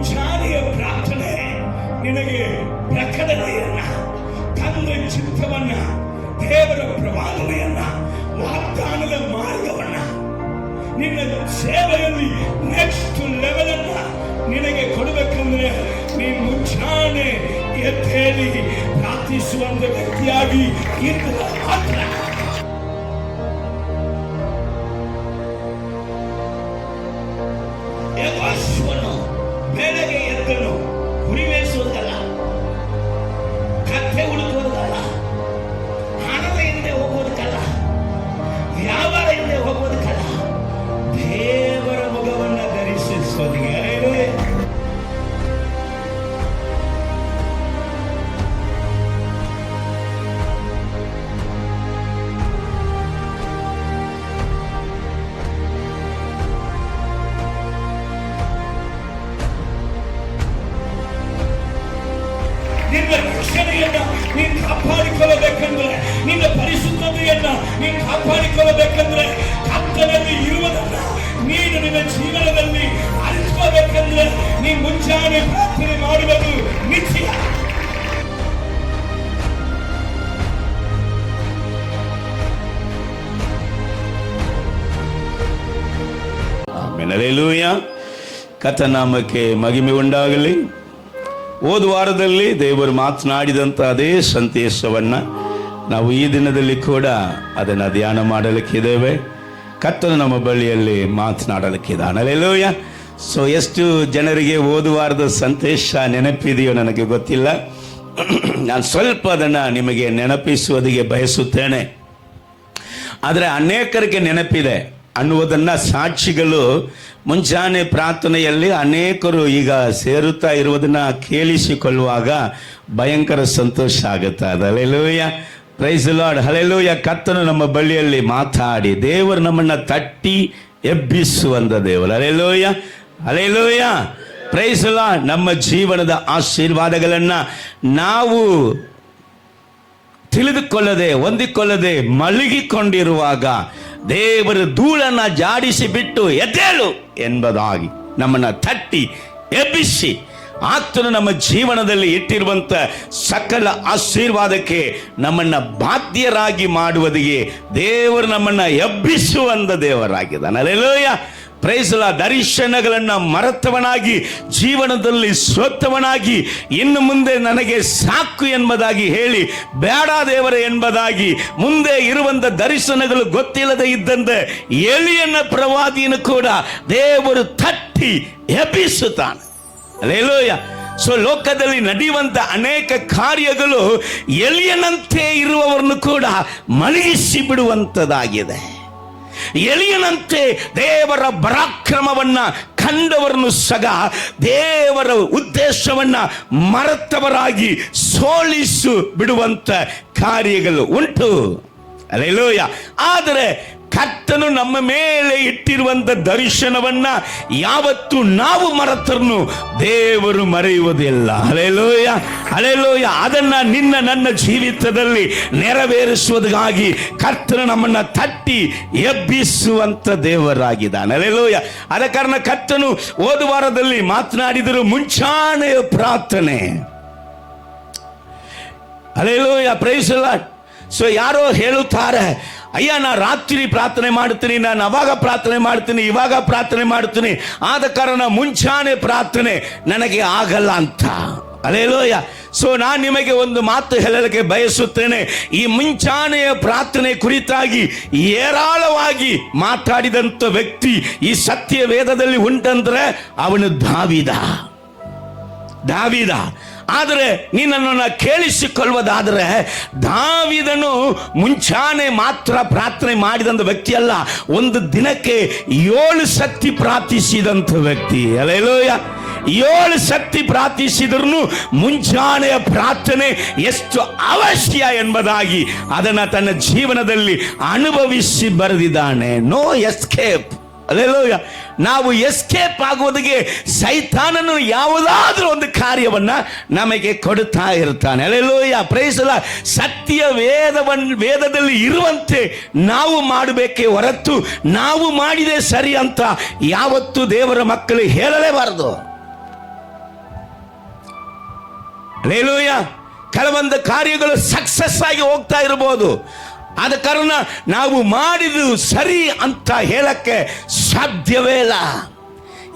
ಮುಂಚಾನೆಯ ಪ್ರಾರ್ಥನೆ ನಿನಗೆ ಪ್ರಕಟಣೆಯನ್ನ, ತಂದೆ ಚಿತ್ತವನ್ನ, ದೇವರ ಪ್ರವಾದನೆಯನ್ನ, ವಾಗ್ದಾನದ ಮಾರ್ಗವನ್ನ, ನಿನ್ನ ಸೇವೆಯಲ್ಲಿ ನೆಕ್ಸ್ಟ್ ಲೆವೆಲ್ ಅನ್ನ ನಿನಗೆ ಕೊಡಬೇಕಂದ್ರೆ ನೀನು ಮುಂಚಾನೆ ಎದ್ದೇಳಿ ಪ್ರಾರ್ಥಿಸುವಂತ ವ್ಯಕ್ತಿಯಾಗಿ ಇದ್ದರೆ ಮಾತ್ರ. ಯೆಹೋಶುವನು ಬೆಳಗ್ಗೆ ಎದ್ದನು ಹುರಿವೇರಿಸುವುದಲ್ಲ, ಕತ್ತೆ ಹುಡುಕುವುದಲ್ಲ, ಹಣದ ಹಿಂದೆ ಹೋಗುವುದಕ್ಕಲ್ಲ, ವ್ಯಾಪಾರ ಹಿಂದೆ ಹೋಗುವುದಕ್ಕಲ್ಲ, ದೇವರ ಮುಖವನ್ನ ಧರಿಸಿಸುವುದಿಗೆ. ನಿನ್ನ ರಕ್ಷಣೆಯನ್ನ ನೀನು ಕಾಪಾಡಿಕೊಳ್ಳಬೇಕಂದ್ರೆ, ನಿನ್ನ ಪರಿಶುದ್ಧತೆಯನ್ನ ನೀನು ಕಾಪಾಡಿಕೊಳ್ಳಬೇಕಂದ್ರೆ, ಕರ್ತನಲ್ಲಿ ಇರುವುದನ್ನ ನೀನು ನಿನ್ನ ಜೀವನದಲ್ಲಿ ಅರಿತುಕೋಬೇಕಂದ್ರೆ ನೀನು ಮುಂಚಾನೆ ಪ್ರಾರ್ಥನೆ ಮಾಡುವುದು ನಿತ್ಯ. ಹಲ್ಲೆಲೂಯಾ. ಕರ್ತನಾಮಕ್ಕೆ ಮಹಿಮೆ ಉಂಟಾಗಲಿ. ಹೋದ ವಾರದಲ್ಲಿ ದೇವರು ಮಾತನಾಡಿದಂಥ ಅದೇ ಸಂದೇಶವನ್ನು ನಾವು ಈ ದಿನದಲ್ಲಿ ಕೂಡ ಅದನ್ನು ಧ್ಯಾನ ಮಾಡಲಿಕ್ಕಿದ್ದೇವೆ. ಕರ್ತನು ನಮ್ಮ ಬಳಿಯಲ್ಲಿ ಮಾತನಾಡಲಿಕ್ಕಿದ್ದಾನೆ. ಹಲ್ಲೆಲೂಯಾ. ಸೊ ಎಷ್ಟು ಜನರಿಗೆ ಹೋದ ವಾರದ ಸಂದೇಶ ನೆನಪಿದೆಯೋ ನನಗೆ ಗೊತ್ತಿಲ್ಲ. ನಾನು ಸ್ವಲ್ಪ ಅದನ್ನು ನಿಮಗೆ ನೆನಪಿಸುವುದಕ್ಕೆ ಬಯಸುತ್ತೇನೆ. ಆದರೆ ಅನೇಕರಿಗೆ ನೆನಪಿದೆ ಅನ್ನುವುದನ್ನು ಸಾಕ್ಷಿಗಳು ಮುಂಚಾನೆ ಪ್ರಾರ್ಥನೆಯಲ್ಲಿ ಅನೇಕರು ಈಗ ಸೇರುತ್ತಾ ಇರುವುದನ್ನು ಕೇಳಿಸಿಕೊಳ್ಳುವಾಗ ಭಯಂಕರ ಸಂತೋಷ ಆಗುತ್ತೆ. Hallelujah. Praise the Lord. Hallelujah. ಕರ್ತನು ನಮ್ಮ ಬಳಿಯಲ್ಲಿ ಮಾತಾಡಿ ದೇವರು ನಮ್ಮನ್ನು ತಟ್ಟಿ ಎಬ್ಬಿಸುವಂತ ದೇವರು. Hallelujah. Hallelujah. Praise the Lord. ನಮ್ಮ ಜೀವನದ ಆಶೀರ್ವಾದಗಳನ್ನು ನಾವು ತಿಳಿದುಕೊಳ್ಳದೆ ಹೊಂದಿಕೊಳ್ಳದೆ ಮಲಗಿಕೊಂಡಿರುವಾಗ ದೇವರ ಧೂಳನ್ನು ಜಾಡಿಸಿ ಬಿಟ್ಟು ಎದ್ದೇಳು ಎಂಬುದಾಗಿ ನಮ್ಮನ್ನು ತಟ್ಟಿ ಎಬ್ಬಿಸಿ ಆತನು ನಮ್ಮ ಜೀವನದಲ್ಲಿ ಇಟ್ಟಿರುವಂಥ ಸಕಲ ಆಶೀರ್ವಾದಕ್ಕೆ ನಮ್ಮನ್ನು ಬಾಧ್ಯರಾಗಿ ಮಾಡುವುದಿಗೆ ದೇವರು ನಮ್ಮನ್ನು ಎಬ್ಬಿಸುವಂತ ದೇವರಾಗಿದ್ದಾನೆ. ಹಲ್ಲೆಲೂಯಾ. Praise the lord. ದರ್ಶನಗಳನ್ನು ಮರೆತವನಾಗಿ ಜೀವನದಲ್ಲಿ ಸೋತವನಾಗಿ ಇನ್ನು ಮುಂದೆ ನನಗೆ ಸಾಕು ಎಂಬುದಾಗಿ ಹೇಳಿ ಬೇಡ ದೇವರೇ ಎಂಬುದಾಗಿ ಮುಂದೆ ಇರುವಂಥ ದರ್ಶನಗಳು ಗೊತ್ತಿಲ್ಲದೆ ಇದ್ದಂತೆ ಎಲಿಯನ ಪ್ರವಾದಿಯನ್ನು ಕೂಡ ದೇವರು ತಟ್ಟಿ ಎಬ್ಬಿಸುತ್ತಾನೆ. ಹಲ್ಲೆಲೂಯಾ. ಸೊ ಲೋಕದಲ್ಲಿ ನಡೆಯುವಂತ ಅನೇಕ ಕಾರ್ಯಗಳು ಎಲಿಯನಂತೆ ಇರುವವರನ್ನು ಕೂಡ ಮಲಗಿಸಿ ಬಿಡುವಂಥದ್ದಾಗಿದೆ. ಎಲಿಯನಂತೆ ದೇವರ ಪರಾಕ್ರಮವನ್ನ ಕಂಡವರನ್ನು ಸಗ ದೇವರ ಉದ್ದೇಶವನ್ನ ಮರೆತವರಾಗಿ ಸೋಲಿಸು ಬಿಡುವಂತ ಕಾರ್ಯಗಳು ಉಂಟು. ಹಲ್ಲೆಲೂಯಾ. ಆದರೆ ಕರ್ತನು ನಮ್ಮ ಮೇಲೆ ಇಟ್ಟಿರುವಂತ ದರ್ಶನವನ್ನ ಯಾವತ್ತು ನಾವು ಮರೆತರನು ದೇವರು ಮರೆಯುವುದಿಲ್ಲ. ಹಲ್ಲೆಲೂಯಾ. ಹಲ್ಲೆಲೂಯಾ. ಅದನ್ನ ನಿನ್ನ ನನ್ನ ಜೀವಿತದಲ್ಲಿ ನೆರವೇರಿಸುವುದಕ್ಕಾಗಿ ಕರ್ತನು ನಮ್ಮನ್ನ ತಟ್ಟಿ ಎಬ್ಬಿಸುವಂತ ದೇವರಾಗಿದ್ದಾನೆ. ಹಲ್ಲೆಲೂಯಾ. ಆದ ಕಾರಣ ಕರ್ತನು ಹೋದ ವಾರದಲ್ಲಿ ಮಾತನಾಡಿದರು ಮುಂಚಾನೆಯ ಪ್ರಾರ್ಥನೆ. Hallelujah. Praise the Lord. So ಯಾರೋ ಹೇಳುತ್ತಾರೆ, ಅಯ್ಯ ನಾ ರಾತ್ರಿ ಪ್ರಾರ್ಥನೆ ಮಾಡ್ತೀನಿ, ನಾನು ಅವಾಗ ಪ್ರಾರ್ಥನೆ ಮಾಡ್ತೀನಿ, ಇವಾಗ ಪ್ರಾರ್ಥನೆ ಮಾಡ್ತೀನಿ, ಆದ ಕಾರಣ ಮುಂಚಾನೆ ಪ್ರಾರ್ಥನೆ ನನಗೆ ಆಗಲ್ಲ ಅಂತ. ಹಲ್ಲೆಲೂಯಾ. ಸೊ ನಾನು ನಿಮಗೆ ಒಂದು ಮಾತು ಹೇಳಲಿಕ್ಕೆ ಬಯಸುತ್ತೇನೆ. ಈ ಮುಂಚಾನೆಯ ಪ್ರಾರ್ಥನೆ ಕುರಿತಾಗಿ ಏರಾಳವಾಗಿ ಮಾತಾಡಿದಂಥ ವ್ಯಕ್ತಿ ಈ ಸತ್ಯ ವೇದದಲ್ಲಿ ಉಂಟಂದ್ರೆ ಅವನು ದಾವೀದ. ಆದರೆ ನೀನನ್ನು ಕೇಳಿಸಿಕೊಳ್ಳುವುದಾದರೆ ದಾವೀದನು ಮುಂಚಾನೆ ಮಾತ್ರ ಪ್ರಾರ್ಥನೆ ಮಾಡಿದಂಥ ವ್ಯಕ್ತಿ ಅಲ್ಲ, ಒಂದು ದಿನಕ್ಕೆ 7 ಸತಿ ಪ್ರಾರ್ಥಿಸಿದಂಥ ವ್ಯಕ್ತಿ. ಹಲ್ಲೆಲೂಯಾ. 7 ಸತಿ ಪ್ರಾರ್ಥಿಸಿದ್ರು ಮುಂಚಾನೆಯ ಪ್ರಾರ್ಥನೆ ಎಷ್ಟು ಅವಶ್ಯ ಎಂಬುದಾಗಿ ಅದನ್ನು ತನ್ನ ಜೀವನದಲ್ಲಿ ಅನುಭವಿಸಿ ಬರೆದಿದ್ದಾನೆ. No escape. ಹಲ್ಲೆಲೂಯಾ. ನಾವು ಎಸ್ಕೇಪ್ ಆಗುವುದಕ್ಕೆ ಸೈತಾನನು ಯಾವುದಾದ್ರೂ ಒಂದು ಕಾರ್ಯವನ್ನ ನಮಗೆ ಕೊಡುತ್ತಾ ಇರ್ತಾನೆ. ಹಲ್ಲೆಲೂಯಾ. Praise the Lord. ಸತ್ಯ ವೇದದಲ್ಲಿ ಇರುವಂತೆ ನಾವು ಮಾಡಬೇಕೇ ಹೊರತು ನಾವು ಮಾಡಿದೆ ಸರಿ ಅಂತ ಯಾವತ್ತೂ ದೇವರ ಮಕ್ಕಳು ಹೇಳಲೇಬಾರದು. ಹಲ್ಲೆಲೂಯಾ. ಕೆಲವೊಂದು ಕಾರ್ಯಗಳು ಸಕ್ಸಸ್ ಆಗಿ ಹೋಗ್ತಾ ಇರಬಹುದು, ಆದ ಕಾರಣ ನಾವು ಮಾಡಿದ್ದು ಸರಿ ಅಂತ ಹೇಳಕ್ಕೆ ಸಾಧ್ಯವೇ ಇಲ್ಲ.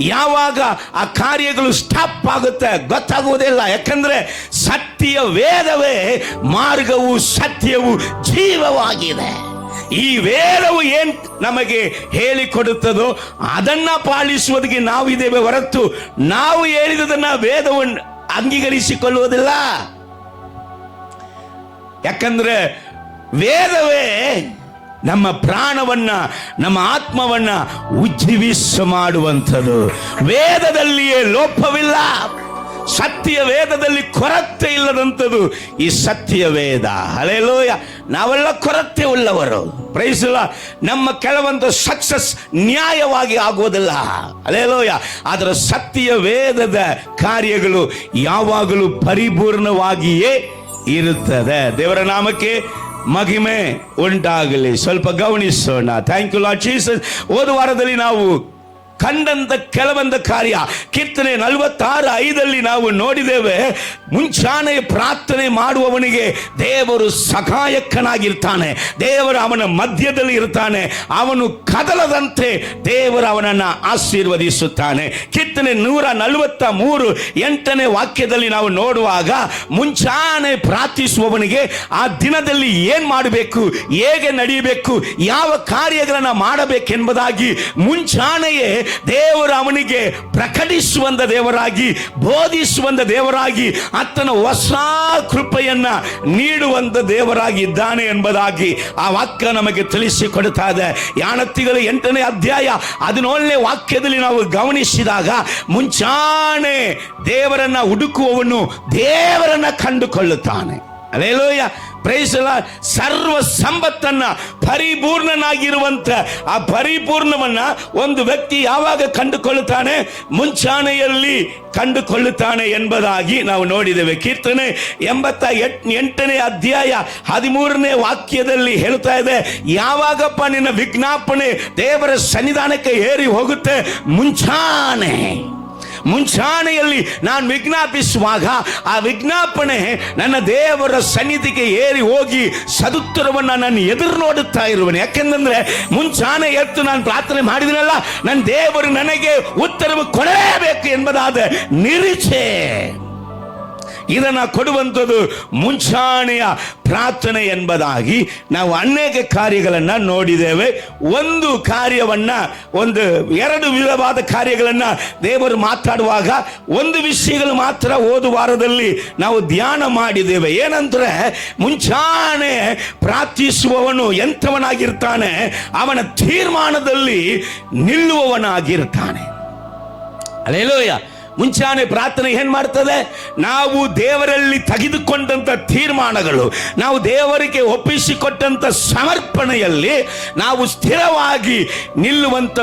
ಯಾವಾಗ ಆ ಕಾರ್ಯಗಳು ಸ್ಟಾಪ್ ಆಗುತ್ತೆ ಗೊತ್ತಾಗುವುದಿಲ್ಲ. ಯಾಕಂದ್ರೆ ಸತ್ಯ ವೇದವೇ ಮಾರ್ಗವು ಸತ್ಯವು ಜೀವವಾಗಿದೆ. ಈ ವೇದವು ಏನ್ ನಮಗೆ ಹೇಳಿಕೊಡುತ್ತದೋ ಅದನ್ನ ಪಾಲಿಸುವುದಕ್ಕೆ ನಾವಿದ್ದೇವೆ ಹೊರತು ನಾವು ಹೇಳಿದದನ್ನ ವೇದವನ್ನು ಅಂಗೀಕರಿಸಿಕೊಳ್ಳುವುದಿಲ್ಲ. ಯಾಕಂದ್ರೆ ವೇದವೇ ನಮ್ಮ ಪ್ರಾಣವನ್ನ, ನಮ್ಮ ಆತ್ಮವನ್ನ ಉಜ್ಜೀವಿಸ ಮಾಡುವಂಥದ್ದು. ವೇದದಲ್ಲಿಯೇ ಲೋಪವಿಲ್ಲ, ಸತ್ಯ ವೇದದಲ್ಲಿ ಕೊರತೆ ಇಲ್ಲದಂಥದ್ದು ಈ ಸತ್ಯ ವೇದ. ಹಲ್ಲೆಲೂಯ. ನಾವೆಲ್ಲ ಕೊರತೆ ಉಳ್ಳವರು. Praise the Lord. ನಮ್ಮ ಕೆಲವೊಂದು ಸಕ್ಸಸ್ ನ್ಯಾಯವಾಗಿ ಆಗುವುದಿಲ್ಲ. ಹಲ್ಲೆಲೂಯ. ಆದರೆ ಸತ್ಯ ವೇದದ ಕಾರ್ಯಗಳು ಯಾವಾಗಲೂ ಪರಿಪೂರ್ಣವಾಗಿಯೇ ಇರುತ್ತದೆ. ದೇವರ ನಾಮಕ್ಕೆ ಮಹಿಮೆ ಉಂಟಾಗಲಿ. ಸ್ವಲ್ಪ ಗಮನಿಸೋಣ. Thank you Lord Jesus. ಹೋದ ವಾರದಲ್ಲಿ ನಾವು ಕಂಡಂತ ಕೆಲವೊಂದು ಕಾರ್ಯ ಕೀರ್ತನೆ 46:5 ನಾವು ನೋಡಿದ್ದೇವೆ. ಮುಂಚಾನೆ ಪ್ರಾರ್ಥನೆ ಮಾಡುವವನಿಗೆ ದೇವರು ಸಹಾಯಕನಾಗಿರ್ತಾನೆ. ದೇವರು ಅವನ ಮಧ್ಯದಲ್ಲಿ ಇರ್ತಾನೆ. ಅವನು ಕದಲದಂತೆ ದೇವರು ಅವನನ್ನು ಆಶೀರ್ವದಿಸುತ್ತಾನೆ. ಕೀರ್ತನೆ 143:8 ವಾಕ್ಯದಲ್ಲಿ ನಾವು ನೋಡುವಾಗ ಮುಂಚಾನೆ ಪ್ರಾರ್ಥಿಸುವವನಿಗೆ ಆ ದಿನದಲ್ಲಿ ಏನ್ ಮಾಡಬೇಕು, ಹೇಗೆ ನಡೆಯಬೇಕು, ಯಾವ ಕಾರ್ಯಗಳನ್ನು ಮಾಡಬೇಕೆಂಬುದಾಗಿ ಮುಂಚಾನೆಯೇ ದೇವರು ಅವನಿಗೆ ಪ್ರಕಟಿಸುವಂತ ದೇವರಾಗಿ, ಬೋಧಿಸುವಂತ ದೇವರಾಗಿ, ಆತನ ಹೊಸ ಕೃಪೆಯನ್ನ ನೀಡುವಂತ ದೇವರಾಗಿದ್ದಾನೆ ಎಂಬುದಾಗಿ ಆ ವಾಕ್ಯ ನಮಗೆ ತಿಳಿಸಿಕೊಡುತ್ತಾ ಇದೆ. ಯಾಣತಿಗಳ 8ನೇ ಅಧ್ಯಾಯ 17ನೇ ವಾಕ್ಯದಲ್ಲಿ ನಾವು ಗಮನಿಸಿದಾಗ ಮುಂಚಾನೆ ದೇವರನ್ನ ಹುಡುಕುವವನು ದೇವರನ್ನ ಕಂಡುಕೊಳ್ಳುತ್ತಾನೆ. ಹಲ್ಲೆಲೂಯ. Praise the Lord. ಸರ್ವ ಸಂಪತ್ತನ್ನ ಪರಿಪೂರ್ಣನಾಗಿರುವಂತ ಆ ಪರಿಪೂರ್ಣವನ್ನ ಒಂದು ವ್ಯಕ್ತಿ ಯಾವಾಗ ಕಂಡುಕೊಳ್ಳುತ್ತಾನೆ, ಮುಂಚಾನೆಯಲ್ಲಿ ಕಂಡುಕೊಳ್ಳುತ್ತಾನೆ ಎಂಬುದಾಗಿ ನಾವು ನೋಡಿದ್ದೇವೆ. ಕೀರ್ತನೆ 88ನೇ ಅಧ್ಯಾಯ 13ನೇ ವಾಕ್ಯದಲ್ಲಿ ಹೇಳ್ತಾ ಇದೆ, ಯಾವಾಗಪ್ಪ ನಿನ್ನ ವಿಜ್ಞಾಪನೆ ದೇವರ ಸನ್ನಿಧಾನಕ್ಕೆ ಏರಿ ಹೋಗುತ್ತೆ, ಮುಂಚಾನೆಯಲ್ಲಿ ನಾನು ವಿಜ್ಞಾಪಿಸುವಾಗ ಆ ವಿಜ್ಞಾಪನೆ ನನ್ನ ದೇವರ ಸನ್ನಿಧಿಗೆ ಏರಿ ಹೋಗಿ ಸದುತ್ತರವನ್ನು ನಾನು ಎದುರು ನೋಡುತ್ತಾ ಇರುವನು. ಯಾಕೆಂದ್ರೆ ಮುಂಚಾನೆ ಎತ್ತು ನಾನು ಪ್ರಾರ್ಥನೆ ಮಾಡಿದನಲ್ಲ, ನನ್ನ ದೇವರು ನನಗೆ ಉತ್ತರವು ಕೊಡಲೇಬೇಕು ಎಂಬುದಾದ ನಿರೀಕ್ಷೆ. ಇದನ್ನು ಕೊಡುವಂಥದ್ದು ಮುಂಚಾನೆಯ ಪ್ರಾರ್ಥನೆ ಎಂಬುದಾಗಿ ನಾವು ಅನೇಕ ಕಾರ್ಯಗಳನ್ನು ನೋಡಿದ್ದೇವೆ. ಒಂದು ಕಾರ್ಯವನ್ನ, ಎರಡು ವಿಧವಾದ ಕಾರ್ಯಗಳನ್ನು ದೇವರು ಮಾತಾಡುವಾಗ ಒಂದು ವಿಷಯಗಳು ಮಾತ್ರ ಹೋದ ವಾರದಲ್ಲಿ ನಾವು ಧ್ಯಾನ ಮಾಡಿದ್ದೇವೆ. ಏನಂದ್ರೆ ಮುಂಚಾನೆ ಪ್ರಾರ್ಥಿಸುವವನು ಎಂಥವನಾಗಿರ್ತಾನೆ, ಅವನ ತೀರ್ಮಾನದಲ್ಲಿ ನಿಲ್ಲುವವನಾಗಿರ್ತಾನೆ. ಹಲ್ಲೆಲೂಯ. ಮುಂಚಾನೆ ಪ್ರಾರ್ಥನೆ ಏನ್ ಮಾಡ್ತದೆ, ನಾವು ದೇವರಲ್ಲಿ ತೆಗೆದುಕೊಂಡಂತ ತೀರ್ಮಾನಗಳು, ನಾವು ದೇವರಿಗೆ ಒಪ್ಪಿಸಿಕೊಟ್ಟಂತ ಸಮರ್ಪಣೆಯಲ್ಲಿ ನಾವು ಸ್ಥಿರವಾಗಿ ನಿಲ್ಲುವಂತ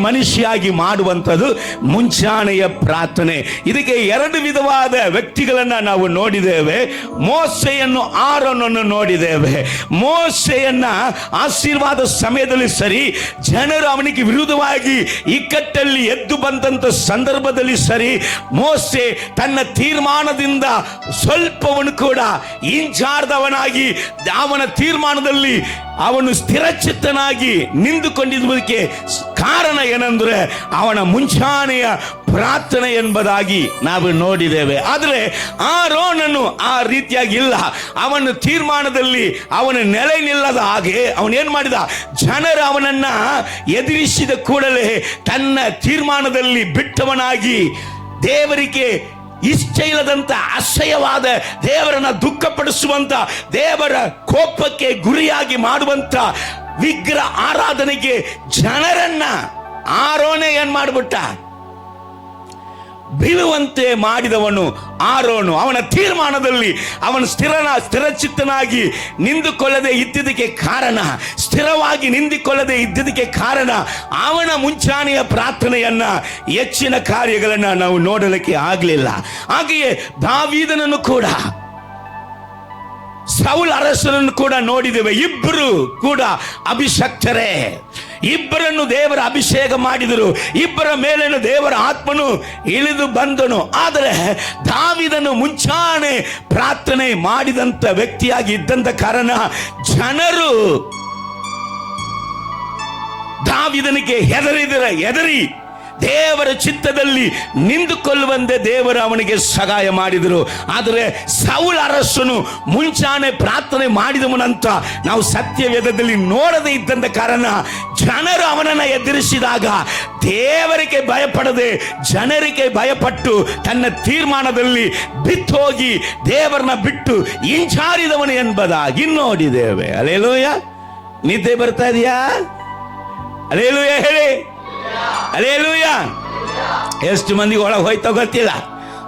ಮನುಷ್ಯಾಗಿ ಮಾಡುವಂಥದ್ದು ಮುಂಚಾನೆಯ ಪ್ರಾರ್ಥನೆ. ಇದಕ್ಕೆ ಎರಡು ವಿಧವಾದ ವ್ಯಕ್ತಿಗಳನ್ನ ನಾವು ನೋಡಿದ್ದೇವೆ. ಮೋಸೆಯನ್ನು, ಆರೋನನ್ನು ನೋಡಿದ್ದೇವೆ. ಮೋಸೆಯನ್ನ ಆಶೀರ್ವಾದ ಸಮಯದಲ್ಲಿ ಸರಿ, ಜನರು ಅವನಿಗೆ ವಿರುದ್ಧವಾಗಿ ಇಕ್ಕಟ್ಟಲ್ಲಿ ಎದ್ದು ಬಂದಂತ ಸಂದರ್ಭದಲ್ಲಿ ಸರಿ, ಮೋಸೆ ತನ್ನ ತೀರ್ಮಾನದಿಂದ ಸ್ವಲ್ಪವನು ಕೂಡ ಹಿಂಚಾರ್ದವನಾಗಿ ಅವನ ತೀರ್ಮಾನದಲ್ಲಿ ಅವನು ಸ್ಥಿರಚಿತ್ತನಾಗಿ ನಿಂತುಕೊಂಡಿರುವುದಕ್ಕೆ ಕಾರಣ ಏನೆಂದರೆ ಅವನ ಮುಂಚಾನೆಯ ಪ್ರಾರ್ಥನೆ ಎಂಬುದಾಗಿ ನಾವು ನೋಡಿದ್ದೇವೆ. ಆದರೆ ಆರೋನನು ಆ ರೀತಿಯಾಗಿ ಇಲ್ಲ. ಅವನ ತೀರ್ಮಾನದಲ್ಲಿ ಅವನ ನೆಲೆ ನಿಲ್ಲದ ಹಾಗೆ ಅವನೇನ್ ಮಾಡಿದ, ಜನರು ಅವನನ್ನ ಎದುರಿಸಿದ ಕೂಡಲೇ ತನ್ನ ತೀರ್ಮಾನದಲ್ಲಿ ಬಿಟ್ಟವನಾಗಿ ದೇವರಿಗೆ ಇಷ್ಟ ಇಲ್ಲದಂತ ಅಸಹ್ಯವಾದ, ದೇವರನ್ನ ದುಃಖಪಡಿಸುವಂತ, ದೇವರ ಕೋಪಕ್ಕೆ ಗುರಿಯಾಗಿ ಮಾಡುವಂತ ವಿಗ್ರಹ ಆರಾಧನೆಗೆ ಜನರನ್ನ ಆರೋನೆ ಏನ್ ಮಾಡ್ಬಿಟ್ಟ, ಬೀಳುವಂತೆ ಮಾಡಿದವನು ಆರೋನು. ಅವನ ತೀರ್ಮಾನದಲ್ಲಿ ಅವನು ಸ್ಥಿರಚಿತ್ತನಾಗಿ ನಿಂತುಕೊಳ್ಳದೆ ಇದ್ದಿದ್ದಕ್ಕೆ ಕಾರಣ, ಸ್ಥಿರವಾಗಿ ನಿಂತುಕೊಳ್ಳದೆ ಇದ್ದಿದ್ದಕ್ಕೆ ಕಾರಣ ಅವನ ಮುಂಚಾನೆಯ ಪ್ರಾರ್ಥನೆಯನ್ನ, ಹೆಚ್ಚಿನ ಕಾರ್ಯಗಳನ್ನ ನಾವು ನೋಡಲಿಕ್ಕೆ ಆಗಲಿಲ್ಲ. ಹಾಗೆಯೇ ದಾವೀದನನ್ನು ಕೂಡ, ಸೌಲ್ ಅರಸನನ್ನು ಕೂಡ ನೋಡಿದ್ದೇವೆ. ಇಬ್ಬರು ಕೂಡ ಅಭಿಷಕ್ತರೇ. ಇಬ್ಬರನ್ನು ದೇವರ ಅಭಿಷೇಕ ಮಾಡಿದರು, ಇಬ್ಬರ ಮೇಲೇನು ದೇವರ ಆತ್ಮನು ಇಳಿದು ಬಂದನು. ಆದರೆ ದಾವೀದನು ಮುಂಚಾನೆ ಪ್ರಾರ್ಥನೆ ಮಾಡಿದಂತ ವ್ಯಕ್ತಿಯಾಗಿ ಇದ್ದಂತ ಕಾರಣ ಜನರು ದಾವೀದನಿಗೆ ಹೆದರಿ ದೇವರ ಚಿತ್ತದಲ್ಲಿ ನಿಂತುಕೊಳ್ಳುವಂತೆ ದೇವರು ಅವನಿಗೆ ಸಹಾಯ ಮಾಡಿದರು. ಆದರೆ ಸೌಲ ಅರಸನು ಮುಂಚಾನೆ ಪ್ರಾರ್ಥನೆ ಮಾಡಿದವನಂತ ನಾವು ಸತ್ಯವೇದದಲ್ಲಿ ನೋಡದೇ ಇದ್ದಂತ ಕಾರಣ ಜನರು ಅವನನ್ನು ಎದುರಿಸಿದಾಗ ದೇವರಿಗೆ ಭಯಪಡದೆ ಜನರಿಗೆ ಭಯಪಟ್ಟು ತನ್ನ ತೀರ್ಮಾನದಲ್ಲಿ ಬಿತ್ತೋಗಿ ದೇವರನ್ನ ಬಿಟ್ಟು ಹಿಂಜಾರಿದವನು ಎಂಬುದಾಗಿ ನೋಡಿದ್ದೇವೆ. ಅಲ್ಲೇಲೂಯ. ನಿದ್ದೆ ಬರ್ತಾ ಇದೆಯಾ? ಅಲ್ಲೇಲೂಯ ಹೇಳಿ. ಅಲ್ಲೇಲೂಯ. ಎಷ್ಟು ಮಂದಿಗೆ ಒಳಗೆ ಹೋಯ್ತೋ ಗೊತ್ತಿಲ್ಲ.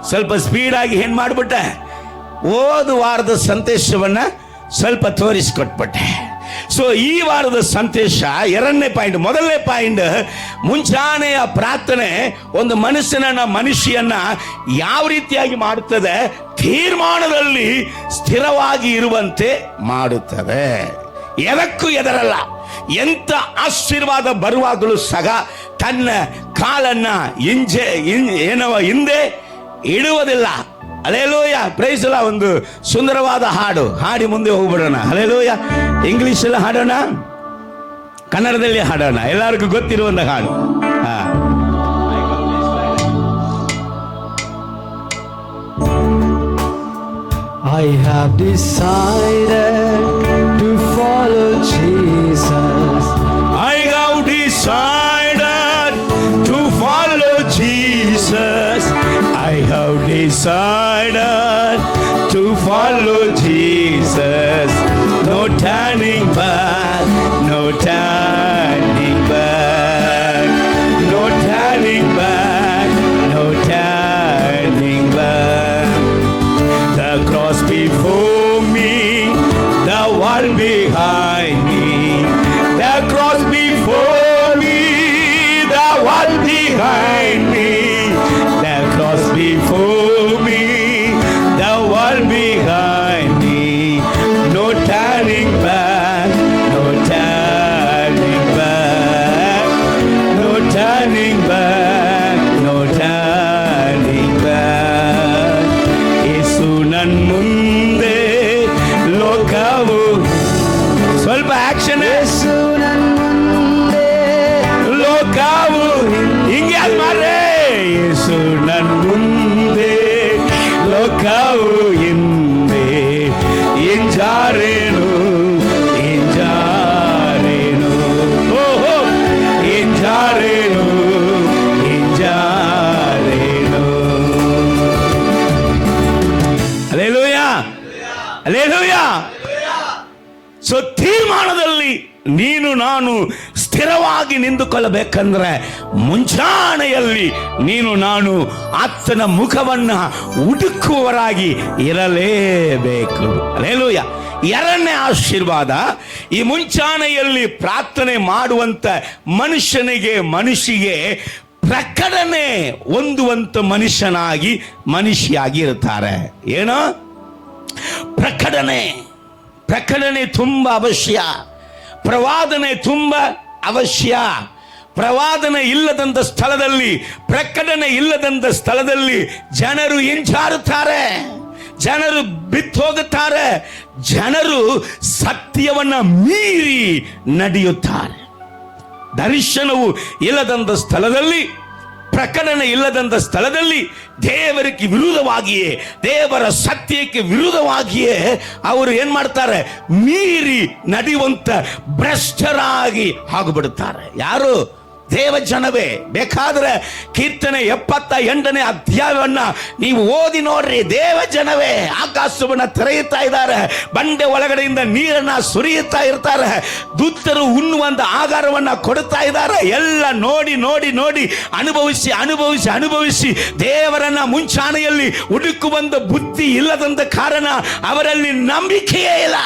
ಸ್ವಲ್ಪ ಸ್ಪೀಡಾಗಿ ಏನ್ ಮಾಡ್ಬಿಟ್ಟೆ, ಹೋದ ವಾರದ ಸಂದೇಶವನ್ನ ಸ್ವಲ್ಪ ತೋರಿಸಿಕೊಟ್ಬಿಟ್ಟೆ. ಸೊ ಈ ವಾರದ ಸಂದೇಶ ಎರಡನೇ ಪಾಯಿಂಟ್. ಮೊದಲನೇ ಪಾಯಿಂಟ್, ಮುಂಚಾನೆಯ ಪ್ರಾರ್ಥನೆ ಒಂದು ಮನುಷ್ಯನನ್ನ ಯಾವ ರೀತಿಯಾಗಿ ಮಾಡುತ್ತದೆ? ತೀರ್ಮಾನದಲ್ಲಿ ಸ್ಥಿರವಾಗಿ ಇರುವಂತೆ ಮಾಡುತ್ತದೆ. ಎದಕ್ಕೂ ಎದರಲ್ಲ. ಎಂತ ಆಶೀರ್ವಾದ ಬರುವಾಗಲೂ ಸಹ ತನ್ನ ಕಾಲನ್ನ ಹಿಂದೆ ಇಡುವುದಿಲ್ಲ. ಹಲ್ಲೆಲೂಯ. Praise the Lord. ಒಂದು ಸುಂದರವಾದ ಹಾಡಿ ಮುಂದೆ ಹೋಗ್ಬಿಡೋಣ. ಹಲ್ಲೆಲೂಯ. ಇಂಗ್ಲಿಷ್ ಅಲ್ಲಿ ಹಾಡೋಣ, ಕನ್ನಡದಲ್ಲಿ ಹಾಡೋಣ, ಎಲ್ಲರಿಗೂ ಗೊತ್ತಿರುವಂತ ಹಾಡು. I have decided to follow Jesus. I have decided to follow Jesus. I have decided to follow Jesus. No turning back, no turning back, no turning back, no turning back. The cross before me, the world behind me. The cross before me, the world behind me. The cross before me, the world behind me. No turning back, no turning back, no turning back, no turning back. ಯೇಸು ನನ್ ಮುಂದೆ ಲೋಕವು, ಸ್ವಲ್ಪ action. ಯೇಸು ನನ್ನ ಮುಂದೆ ಲೋಕವು ಹಿಂಗೆ ಅದು ಮಾರ್ರೆ. ಯೇಸು ನನ್ ಮುಂದೆ ಲೋಕವು ಹಿಂದೆ, ಹಿಂಜಾರೇನು ಹಿಂಜಾರೇನು, ಓಹೋ ಹಿಂಜಾರೇನು ಹಿಂಜಾರೇನು. Hallelujah, hallelujah. ಸೊ ತೀರ್ಮಾನದಲ್ಲಿ ನೀನು ನಾನು ಸ್ಥಿರವಾಗಿ ನಿಂತುಕೊಳ್ಳಬೇಕಂದ್ರೆ ಮುಂಚಾಣೆಯಲ್ಲಿ ನೀನು ನಾನು ಆತನ ಮುಖವನ್ನ ಹುಡುಕುವವರಾಗಿ ಇರಲೇಬೇಕು. ಹಲ್ಲೆಲೂಯ. ಎರಡನೇ ಆಶೀರ್ವಾದ, ಈ ಮುಂಚಾಣೆಯಲ್ಲಿ ಪ್ರಾರ್ಥನೆ ಮಾಡುವಂತ ಮನುಷ್ಯನಿಗೆ ಪ್ರಕಟಣೆ ಹೊಂದುವಂತ ಮನುಷ್ಯಾಗಿ ಇರ್ತಾರೆ. ಏನೋ ಪ್ರಕಟಣೆ ತುಂಬಾ ಅವಶ್ಯ. ಪ್ರವಾದನೆ ತುಂಬಾ ಅವಶ್ಯ. ಪ್ರವಾದನೆ ಇಲ್ಲದಂತ ಸ್ಥಳದಲ್ಲಿ, ಪ್ರಕಟಣೆ ಇಲ್ಲದಂತ ಸ್ಥಳದಲ್ಲಿ ಜನರು ಹಿಂಜಾರುತ್ತಾರೆ, ಜನರು ಬಿತ್ತೋಗುತ್ತಾರೆ, ಜನರು ಸತ್ಯವನ್ನ ಮೀರಿ ನಡೆಯುತ್ತಾರೆ. ದರ್ಶನವು ಇಲ್ಲದಂತ ಸ್ಥಳದಲ್ಲಿ, ಪ್ರಕಟಣೆ ಇಲ್ಲದಂತ ಸ್ಥಳದಲ್ಲಿ ದೇವರಿಗೆ ವಿರುದ್ಧವಾಗಿಯೇ, ದೇವರ ಸತ್ಯಕ್ಕೆ ವಿರುದ್ಧವಾಗಿಯೇ ಅವರು ಏನ್ ಮಾಡ್ತಾರೆ? ಮೀರಿ ನಡೆಯುವಂತ ಭ್ರಷ್ಟರಾಗಿ ಆಗಿಬಿಡುತ್ತಾರೆ. ಯಾರು? ದೇವ ಜನವೇ. ಬೇಕಾದ್ರೆ ಕೀರ್ತನೆ 78ನೇ ಅಧ್ಯಾಯವನ್ನ ನೀವು ಓದಿ ನೋಡ್ರಿ. ದೇವ ಜನವೇ ಆಕಾಶವನ್ನ ತೆರೆಯುತ್ತಾ ಇದ್ದಾರೆ, ಬಂಡೆ ಒಳಗಡೆಯಿಂದ ನೀರನ್ನ ಸುರಿಯುತ್ತಾ ಇರ್ತಾರೆ, ದೂತರು ಉಣ್ಣುವಂತ ಆಹಾರವನ್ನ ಕೊಡುತ್ತಾ ಇದ್ದಾರೆ. ಎಲ್ಲ ನೋಡಿ ನೋಡಿ ನೋಡಿ ಅನುಭವಿಸಿ ಅನುಭವಿಸಿ ಅನುಭವಿಸಿ ದೇವರನ್ನ ಮುಂಚಾಣೆಯಲ್ಲಿ ಹುಡುಕುವಂತ ಬುದ್ಧಿ ಇಲ್ಲದಂತ ಕಾರಣ ಅವರಲ್ಲಿ ನಂಬಿಕೆಯೇ ಇಲ್ಲ.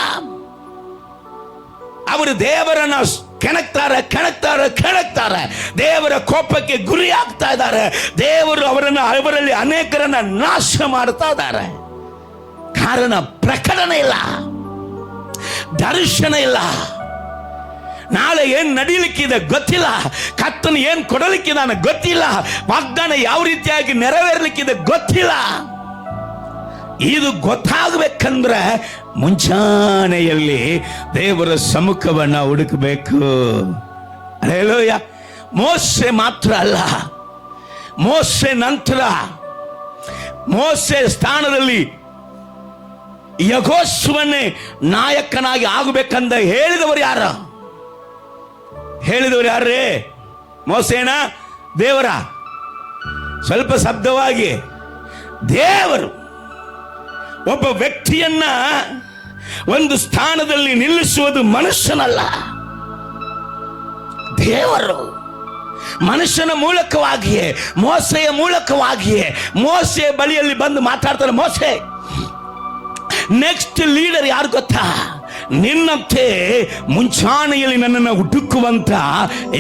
ಅವರು ದೇವರನ್ನ ಕೆಣಕ್ತಾರೆ, ದೇವರ ಕೋಪಕ್ಕೆ ಗುರಿ ಆಗ್ತಾ ಇದ್ದಾರೆ. ದೇವರು ಅವರಲ್ಲಿ ಅನೇಕರನ್ನ ನಾಶ ಮಾಡ್ತಾ ಇದ್ದಾರೆ. ಕಾರಣ ಪ್ರಕಟಣೆ ಇಲ್ಲ, ದರ್ಶನ ಇಲ್ಲ. ನಾಳೆ ಏನ್ ನಡೀಲಿಕ್ಕಿದೆ ಗೊತ್ತಿಲ್ಲ, ಕರ್ತನು ಏನ್ ಕೊಡಲಿಕ್ಕಿದಾನೆ ಗೊತ್ತಿಲ್ಲ, ವಾಗ್ದಾನ ಯಾವ ರೀತಿಯಾಗಿ ನೆರವೇರ್ಲಿಕ್ಕಿದೆ ಗೊತ್ತಿಲ್ಲ. ಇದು ಗೊತ್ತಾಗಬೇಕಂದ್ರೆ ಮುಂಚಾನೆಯಲ್ಲಿ ದೇವರ ಸಮ್ಮುಖವನ್ನ ಹುಡುಕಬೇಕು. ಹಲ್ಲೆಲೂಯಾ. ಮೋಸೆ ಮಾತ್ರ ಅಲ್ಲ, ಮೋಸೆ ನಂತರ ಮೋಸೆ ಸ್ಥಾನದಲ್ಲಿ ಯೆಹೋಶುವನೇ ನಾಯಕನಾಗಿ ಆಗಬೇಕಂತ ಹೇಳಿದವರು ಯಾರು? ಹೇಳಿದವರು ಯಾರೇ? ಮೋಸೇನ? ದೇವರ? ಸ್ವಲ್ಪ ಶಬ್ದವಾಗಿ, ದೇವರು ಒಬ್ಬ ವ್ಯಕ್ತಿಯನ್ನ ಒಂದು ಸ್ಥಾನದಲ್ಲಿ ನಿಲ್ಲಿಸುವುದು ಮನುಷ್ಯನಲ್ಲ, ದೇವರು. ಮನುಷ್ಯನ ಮೂಲಕವಾಗಿಯೇ, ಮೋಸೆಯ ಮೂಲಕವಾಗಿಯೇ ಮೋಸೆ ಬಳಿಯಲ್ಲಿ ಬಂದು ಮಾತಾಡ್ತಾರೆ. ಮೋಸೆ, ನೆಕ್ಸ್ಟ್ ಲೀಡರ್ ಯಾರು ಗೊತ್ತಾ? ನಿನ್ನಂತೆ ಮುಂಚಾನೆಯಲ್ಲಿ ನನ್ನನ್ನು ಹುಡುಕುವಂತ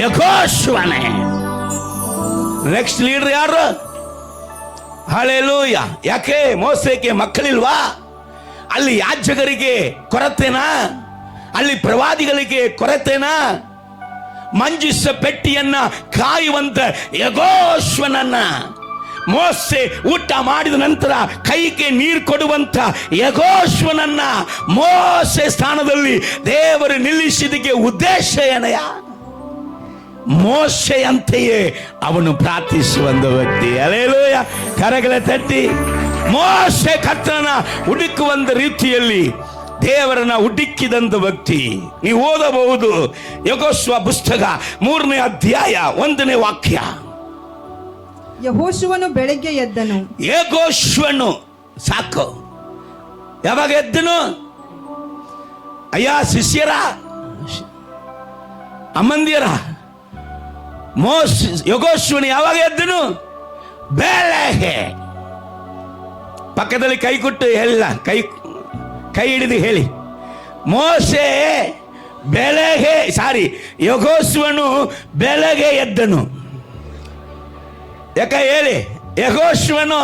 ಯೆಹೋಶುವನೇ ನೆಕ್ಸ್ಟ್ ಲೀಡರ್ ಯಾರು? ಹಲ್ಲೆಲೂಯಾ. ಯಾಕೆ? ಮೋಸೆಗೆ ಮಕ್ಕಳಿಲ್ವಾ? ಅಲ್ಲಿ ಯಾಜಕರಿಗೆ ಕೊರತೆನಾ? ಅಲ್ಲಿ ಪ್ರವಾದಿಗಳಿಗೆ ಕೊರತೆನಾ? ಮಂಜುಷ ಪೆಟ್ಟಿಯನ್ನ ಕಾಯುವಂತ ಯೆಹೋಶುವನನ್ನ, ಮೋಸೆ ಊಟ ಮಾಡಿದ ನಂತರ ಕೈಗೆ ನೀರು ಕೊಡುವಂತ ಯೆಹೋಶುವನನ್ನ ಮೋಸೆ ಸ್ಥಾನದಲ್ಲಿ ದೇವರು ನಿಲ್ಲಿಸಿದಕ್ಕೆ ಉದ್ದೇಶ ಏನಯ್ಯ? ಮೋಸೆಯಂತೆಯೇ ಅವನು ಪ್ರಾರ್ಥಿಸುವಂತ ವ್ಯಕ್ತಿ. ಹಲ್ಲೆಲೂಯಾ. ಕರಗಳ ತಟ್ಟಿ. ಮೋಸೆ ಕರ್ತನ ಹುಡುಕುವಂತ ರೀತಿಯಲ್ಲಿ ದೇವರನ್ನ ಹುಡುಕಿದಂತ ವ್ಯಕ್ತಿ. ನೀವು ಓದಬಹುದು ಯೆಹೋಶುವ ಪುಸ್ತಕ 3ನೇ ಅಧ್ಯಾಯ 1ನೇ ವಾಕ್ಯ. ಯೆಹೋಶುವನು ಬೆಳಗ್ಗೆ ಎದ್ದನು. ಯೆಹೋಶುವನು ಸಾಕು. ಯಾವಾಗ ಎದ್ದನು? ಅಯ್ಯ ಶಿಷ್ಯರ, ಅಮ್ಮಂದಿಯರ, ಯೆಹೋಶುವನು ಯಾವಾಗ ಎದ್ದನು? ಬೆಳಗ್ಗೆ. ಪಕ್ಕದಲ್ಲಿ ಕೈ ಕೊಟ್ಟು ಹೇಳಿಲ್ಲ, ಕೈ ಹಿಡಿದು ಹೇಳಿ. ಮೋಸೆ ಬೆಳಗ್ಗೆ, ಯೆಹೋಶುವನು ಬೆಳಗ್ಗೆ ಎದ್ದನು. ಯಾಕ ಹೇಳಿ? ಯೆಹೋಶುವನು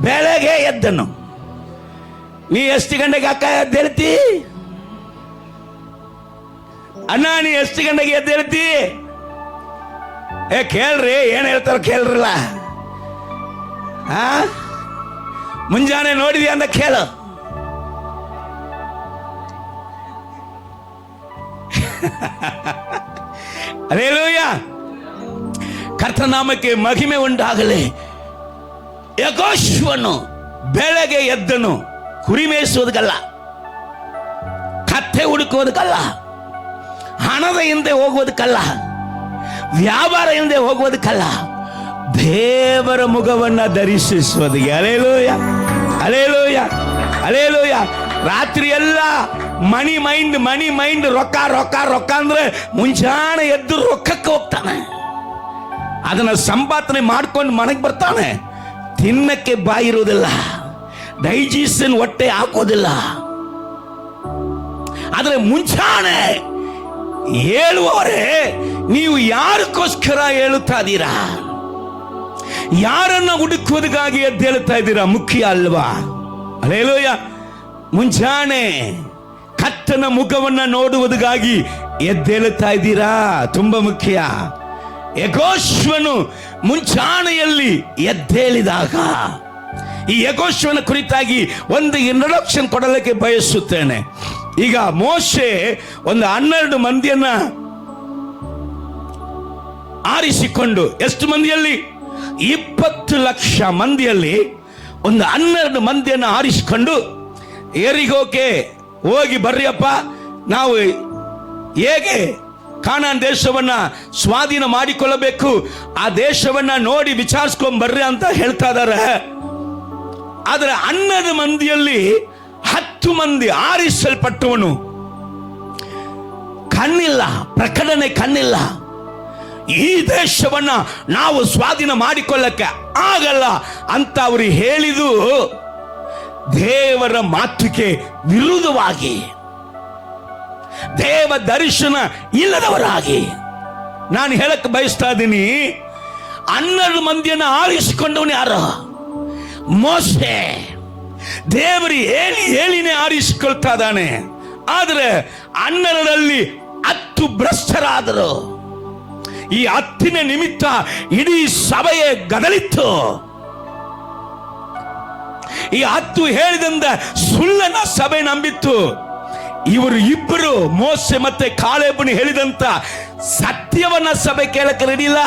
ಬೆಳಗ್ಗೆ ಎದ್ದನು. ನೀ ಎಷ್ಟು ಗಂಟೆಗೆ ಅಕ್ಕ ಎದ್ದೇಳ್ತಿ? ಅಣ್ಣ, ನೀ ಎಷ್ಟು ಗಂಟೆಗೆ ಎದ್ದೇಳ್ತಿ? ಕೇಳ್ರಿ, ಏನ್ ಹೇಳ್ತಾರ ಕೇಳ್ರಲ್ಲ. ಮುಂಜಾನೆ ನೋಡಿದ್ಯಾ ಅಂತ ಕೇಳು. ಹಲ್ಲೆಲೂಯಾ. ಕರ್ತನಾಮಕ್ಕೆ ಮಹಿಮೆ ಉಂಟಾಗಲಿ. ಯೆಹೋಶುವನು ಬೆಳಗ್ಗೆ ಎದ್ದನು. ಕುರಿ ಮೇಯಿಸುವುದಕ್ಕಲ್ಲ, ಕತ್ತೆ ಹುಡುಕುವುದಕ್ಕಲ್ಲ, ಹಣದ ಹಿಂದೆ ಹೋಗುವುದಕ್ಕಲ್ಲ, ವ್ಯಾಪಾರ ಹಿಂದೆ ಹೋಗುವುದಕ್ಕಲ್ಲ, ದೇವರ ಮುಖವನ್ನ ದರ್ಶಿಸುವುದಕ್ಕೆ. Hallelujah, hallelujah, hallelujah. ರಾತ್ರಿ ಎಲ್ಲ ಮನಿ ಮೈಂಡ್ ರೊಕ್ಕ ರೊಕ್ಕ ರೊಕ್ಕ ಅಂದ್ರೆ ಮುಂಜಾನೆ ಎದ್ದು ರೊಕ್ಕಕ್ಕೆ ಹೋಗ್ತಾನೆ. ಅದನ್ನ ಸಂಪಾದನೆ ಮಾಡ್ಕೊಂಡು ಮನೆಗೆ ಬರ್ತಾನೆ. ತಿನ್ನಕ್ಕೆ ಬಾಯಿ ಇರುವುದಿಲ್ಲ, ಡೈಜೆಷನ್ ಹೊಟ್ಟೆ ಹಾಕೋದಿಲ್ಲ. ಆದ್ರೆ ಮುಂಚಾನೆ ಹೇಳುವವರೇ, ನೀವು ಯಾರಕ್ಕೋಸ್ಕರ ಹೇಳುತ್ತಾ ಇದ್ದೀರಾ? ಯಾರನ್ನ ಹುಡುಕುವುದಕ್ಕಾಗಿ ಎದ್ದೇಳುತ್ತಾ ಇದ್ದೀರಾ? ಮುಖ್ಯ ಅಲ್ವಾ? ಹಲ್ಲೆಲೂಯಾ. ಮುಂಚಾನೆ ಕರ್ತನ ಮುಖವನ್ನ ನೋಡುವುದಕ್ಕಾಗಿ ಎದ್ದೇಳುತ್ತಾ ಇದ್ದೀರಾ? ತುಂಬಾ ಮುಖ್ಯ. ಯೆಹೋಶುವನು ಮುಂಚಾನೆಯಲ್ಲಿ ಎದ್ದೇಳಿದಾಗ, ಈ ಯೆಹೋಶುವನ ಕುರಿತಾಗಿ ಒಂದು ಇಂಟ್ರೊಡಕ್ಷನ್ ಕೊಡಲಿಕ್ಕೆ ಬಯಸುತ್ತೇನೆ. ಈಗ ಮೋಶೆ ಒಂದು 12 ಮಂದಿಯನ್ನ ಆರಿಸಿಕೊಂಡು, ಎಷ್ಟು ಮಂದಿಯಲ್ಲಿ? 20 ಲಕ್ಷ ಮಂದಿಯಲ್ಲಿ ಒಂದು 12 ಮಂದಿಯನ್ನು ಆರಿಸಿಕೊಂಡು, ಯೆರಿಕೋಕ್ಕೆ ಹೋಗಿ ಬರ್ರಿಯಪ್ಪ, ನಾವು ಹೇಗೆ ಕಾನಾನ್ ದೇಶವನ್ನ ಸ್ವಾಧೀನ ಮಾಡಿಕೊಳ್ಳಬೇಕು, ಆ ದೇಶವನ್ನ ನೋಡಿ ವಿಚಾರಿಸ್ಕೊಂಡ್ ಬರ್ರಿ ಅಂತ ಹೇಳ್ತಾ ಇದ್ದಾರೆ. ಆದ್ರೆ 12 ಮಂದಿಯಲ್ಲಿ 10 ಮಂದಿ ಆರಿಸಲ್ಪಟ್ಟವನು ಕಣ್ಣಿಲ್ಲ, ಪ್ರಕಟಣೆ ಕಣ್ಣಿಲ್ಲ. ಈ ದೇಶವನ್ನ ನಾವು ಸ್ವಾಧೀನ ಮಾಡಿಕೊಳ್ಳಕ್ಕೆ ಆಗಲ್ಲ ಅಂತ ಅವರು ಹೇಳಿದು ದೇವರ ಮಾತಿಗೆ ವಿರುದ್ಧವಾಗಿ, ದೇವ ದರ್ಶನ ಇಲ್ಲದವರಾಗಿ. ನಾನು ಹೇಳಕ್ಕೆ ಬಯಸ್ತಾ ಇದ್ದೀನಿ, 12 ಮಂದಿಯನ್ನು ಆರಿಸಿಕೊಂಡವನು ಯಾರು? ಮೋಸೆ. ದೇವರು ಹೇಳಿನೇ ಆರಿಸಿಕೊಳ್ತಾ ಇದ್ದಾನೆ. ಆದರೆ 12ರಲ್ಲಿ 10 ಭ್ರಷ್ಟರಾದರು. ಈ 10ನ ನಿಮಿತ್ತ ಇಡೀ ಸಭೆಯೇ ಗದಲಿತ್ತು. ಈ 10 ಹೇಳಿದಂದ ಸುಳ್ಳನ ಸಭೆ ನಂಬಿತ್ತು. ಇವರು ಇಬ್ಬರು, ಮೋಸೆ ಮತ್ತೆ ಕಾಲೇಬನು ಹೇಳಿದಂತ ಸತ್ಯವನ್ನ ಸಭೆ ಕೇಳಕ್ಕೆ ರೆಡಿಲ್ಲ.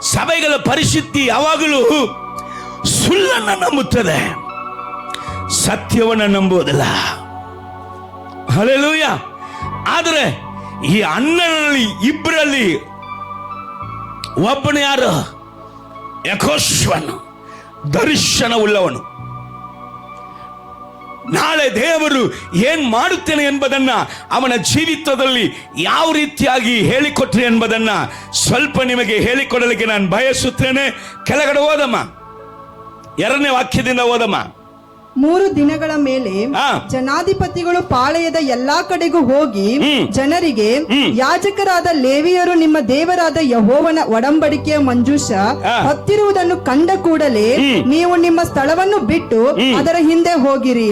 ಸಭೆಗಳ ಪರಿಸ್ಥಿತಿ ಯಾವಾಗಲೂ ಸುಳ್ಳನ್ನ ನಂಬುತ್ತದೆ, ಸತ್ಯವನ್ನ ನಂಬುವುದಿಲ್ಲ. ಹಲ್ಲೆಲೂಯ. ಆದರೆ ಈ 12ರಲ್ಲಿ ಇಬ್ಬರಲ್ಲಿ ಒಬ್ಬನು ಯಾರು? ಯೆಹೋಶುವನು, ದರ್ಶನವುಳ್ಳವನು. ನಾಳೆ ದೇವರು ಏನ್ ಮಾಡುತ್ತೇನೆ ಎಂಬುದನ್ನ ಅವನ ಜೀವಿತದಲ್ಲಿ ಯಾವ ರೀತಿಯಾಗಿ ಹೇಳಿಕೊಟ್ರೆ ಎಂಬುದನ್ನ ಸ್ವಲ್ಪ ನಿಮಗೆ ಹೇಳಿಕೊಡಲಿಕ್ಕೆ ನಾನು ಬಯಸುತ್ತೇನೆ. ಕೆಳಗಡೆ ಓದಮ್ಮ, 2ನೇ ವಾಕ್ಯದಿಂದ ಓದಮ್ಮ. 3 ದಿನಗಳ ಮೇಲೆ ಆ. ಜನಾಧಿಪತಿಗಳು ಪಾಳೆಯದ ಎಲ್ಲಾ ಕಡೆಗೂ ಹೋಗಿ ಜನರಿಗೆ, ಯಾಜಕರಾದ ಲೇವಿಯರು ನಿಮ್ಮ ದೇವರಾದ ಯೆಹೋವನ ಒಡಂಬಡಿಕೆಯ ಮಂಜೂಷ ಆ. ಹೊತ್ತಿರುವುದನ್ನು ಕಂಡ ಕೂಡಲೇ ನೀವು ನಿಮ್ಮ ಸ್ಥಳವನ್ನು ಬಿಟ್ಟು ಅದರ ಹಿಂದೆ ಹೋಗಿರಿ.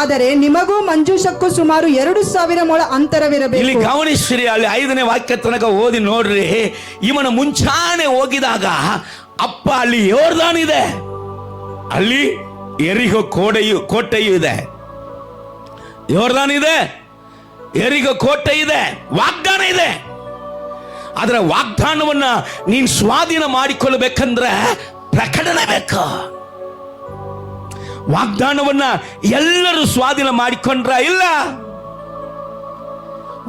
ಆದರೆ ನಿಮಗೂ ಮಂಜೂಷಕ್ಕೂ ಸುಮಾರು 2,000 ಮೊಳ ಇಲ್ಲಿ ಅಂತರವಿರಬೇಕು. ಗಮನಿಸ್ರಿ, ಅಲ್ಲಿ 5ನೇ ವಾಕ್ಯ ತನಕ ಓದಿ ನೋಡ್ರಿ. ಇವನ ಮುಂಚಾನೆ ಹೋಗಿದಾಗ ಅಪ್ಪ ಅಲ್ಲಿ ಯೋರ್ದಾನ್ ಇದೆ, ಅಲ್ಲಿ ಎರಿಗೋ ಕೋಟೆಯು ಇದೆ, ಯೋರ್ದಾನ್ ಇದೆ, ಎರಿಗೋ ಕೋಟೆ ಇದೆ, ವಾಗ್ದಾನ ಇದೆ. ಅದರ ವಾಗ್ದಾನವನ್ನ ನೀನ್ ಸ್ವಾಧೀನ ಮಾಡಿಕೊಳ್ಳಬೇಕಂದ್ರೆ ಪ್ರಕಟಣೆ ಬೇಕು. ವಾಗ್ದಾನವನ್ನ ಎಲ್ಲರೂ ಸ್ವಾಧೀನ ಮಾಡಿಕೊಂಡ್ರ ಇಲ್ಲ.